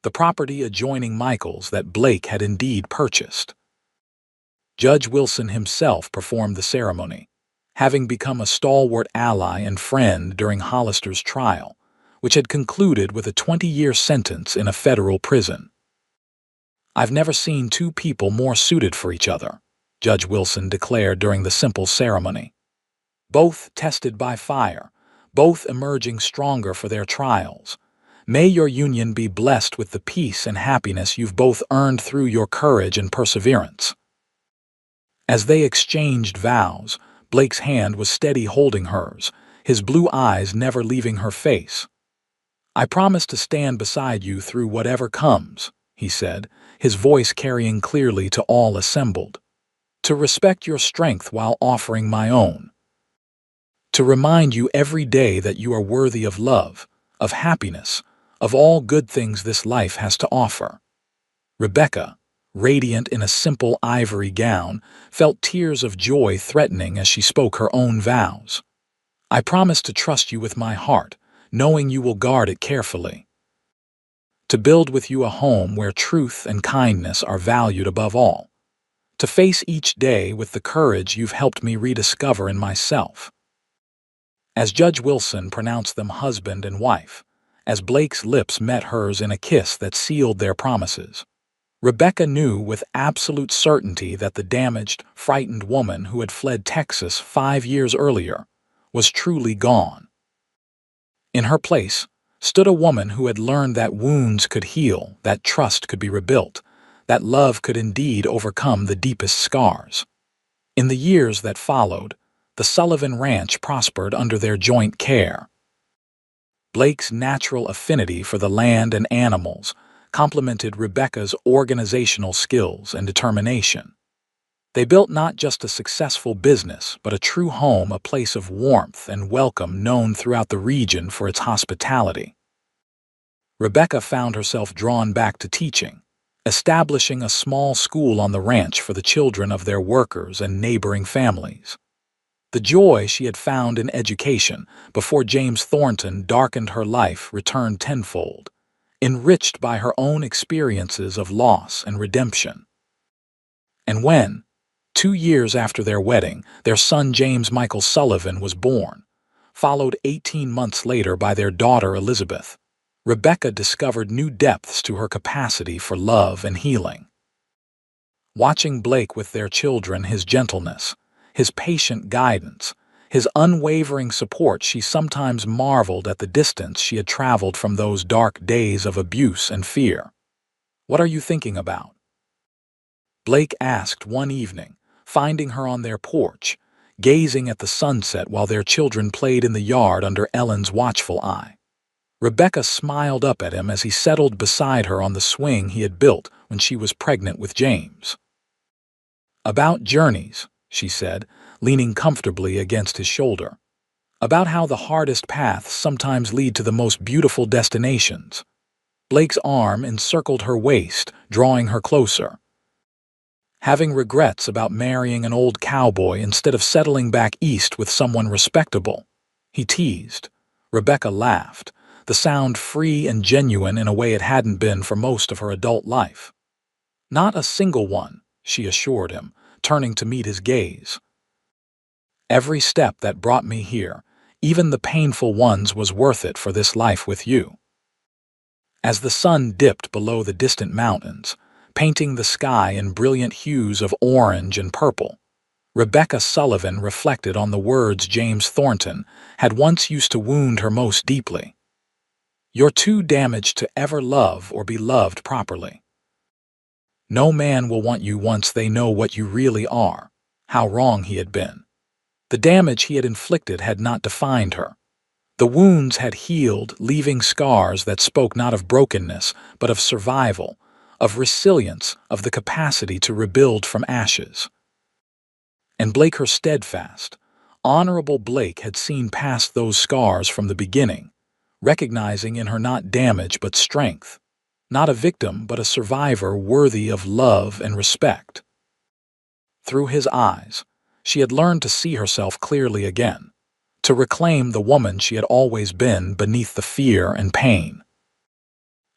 the property adjoining Michael's that Blake had indeed purchased. Judge Wilson himself performed the ceremony, having become a stalwart ally and friend during Hollister's trial, which had concluded with a 20-year sentence in a federal prison. "I've never seen 2 people more suited for each other," Judge Wilson declared during the simple ceremony. "Both tested by fire, both emerging stronger for their trials. May your union be blessed with the peace and happiness you've both earned through your courage and perseverance." As they exchanged vows, Blake's hand was steady holding hers, his blue eyes never leaving her face. "I promise to stand beside you through whatever comes," he said, his voice carrying clearly to all assembled. to respect your strength while offering my own, to remind you every day that you are worthy of love, of happiness, of all good things this life has to offer. Rebecca, radiant in a simple ivory gown, felt tears of joy threatening as she spoke her own vows. I promise to trust you with my heart, knowing you will guard it carefully. To build with you a home where truth and kindness are valued above all. To face each day with the courage you've helped me rediscover in myself. As Judge Wilson pronounced them husband and wife, as Blake's lips met hers in a kiss that sealed their promises, Rebecca knew with absolute certainty that the damaged, frightened woman who had fled Texas 5 years earlier was truly gone. In her place stood a woman who had learned that wounds could heal, that trust could be rebuilt, that love could indeed overcome the deepest scars. In the years that followed, the Sullivan Ranch prospered under their joint care. Blake's natural affinity for the land and animals complemented Rebecca's organizational skills and determination. They built not just a successful business, but a true home, a place of warmth and welcome known throughout the region for its hospitality. Rebecca found herself drawn back to teaching, establishing a small school on the ranch for the children of their workers and neighboring families. The joy she had found in education before James Thornton darkened her life returned tenfold, enriched by her own experiences of loss and redemption. And when, 2 years after their wedding, their son James Michael Sullivan was born, followed 18 months later by their daughter Elizabeth, Rebecca discovered new depths to her capacity for love and healing. Watching Blake with their children, his gentleness, his patient guidance, his unwavering support, she sometimes marveled at the distance she had traveled from those dark days of abuse and fear. "What are you thinking about?" Blake asked one evening, finding her on their porch, gazing at the sunset while their children played in the yard under Ellen's watchful eye. Rebecca smiled up at him as he settled beside her on the swing he had built when she was pregnant with James. "About journeys," she said, leaning comfortably against his shoulder. "About how the hardest paths sometimes lead to the most beautiful destinations." Blake's arm encircled her waist, drawing her closer. "Having regrets about marrying an old cowboy instead of settling back east with someone respectable," he teased. Rebecca laughed, the sound free and genuine in a way it hadn't been for most of her adult life. "Not a single one," she assured him, turning to meet his gaze. "Every step that brought me here, even the painful ones, was worth it for this life with you." As the sun dipped below the distant mountains, painting the sky in brilliant hues of orange and purple, Rebecca Sullivan reflected on the words James Thornton had once used to wound her most deeply. "You're too damaged to ever love or be loved properly. No man will want you once they know what you really are," how wrong he had been. The damage he had inflicted had not defined her. The wounds had healed, leaving scars that spoke not of brokenness, but of survival, of resilience, of the capacity to rebuild from ashes. And Blake, her steadfast, honorable Blake, had seen past those scars from the beginning, recognizing in her not damage but strength, not a victim but a survivor worthy of love and respect. Through his eyes, she had learned to see herself clearly again, to reclaim the woman she had always been beneath the fear and pain.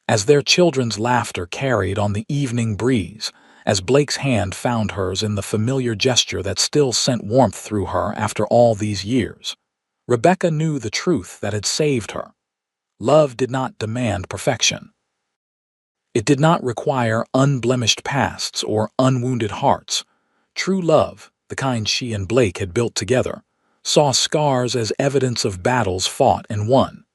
As their children's laughter carried on the evening breeze, as Blake's hand found hers in the familiar gesture that still sent warmth through her after all these years, Rebecca knew the truth that had saved her. Love did not demand perfection. It did not require unblemished pasts or unwounded hearts. True love, the kind she and Blake had built together, saw scars as evidence of battles fought and won.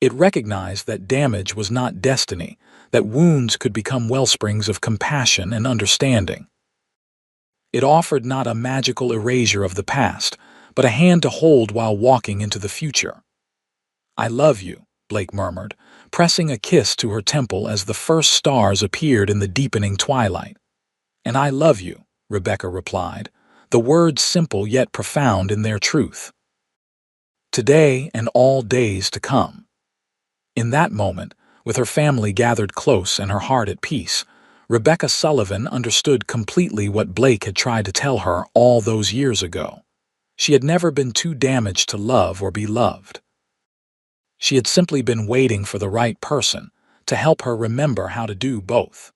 It recognized that damage was not destiny, that wounds could become wellsprings of compassion and understanding. It offered not a magical erasure of the past, but a hand to hold while walking into the future. "I love you," Blake murmured, pressing a kiss to her temple as the first stars appeared in the deepening twilight. "And I love you," Rebecca replied, the words simple yet profound in their truth. Today and all days to come. In that moment, with her family gathered close and her heart at peace, Rebecca Sullivan understood completely what Blake had tried to tell her all those years ago. She had never been too damaged to love or be loved. She had simply been waiting for the right person to help her remember how to do both.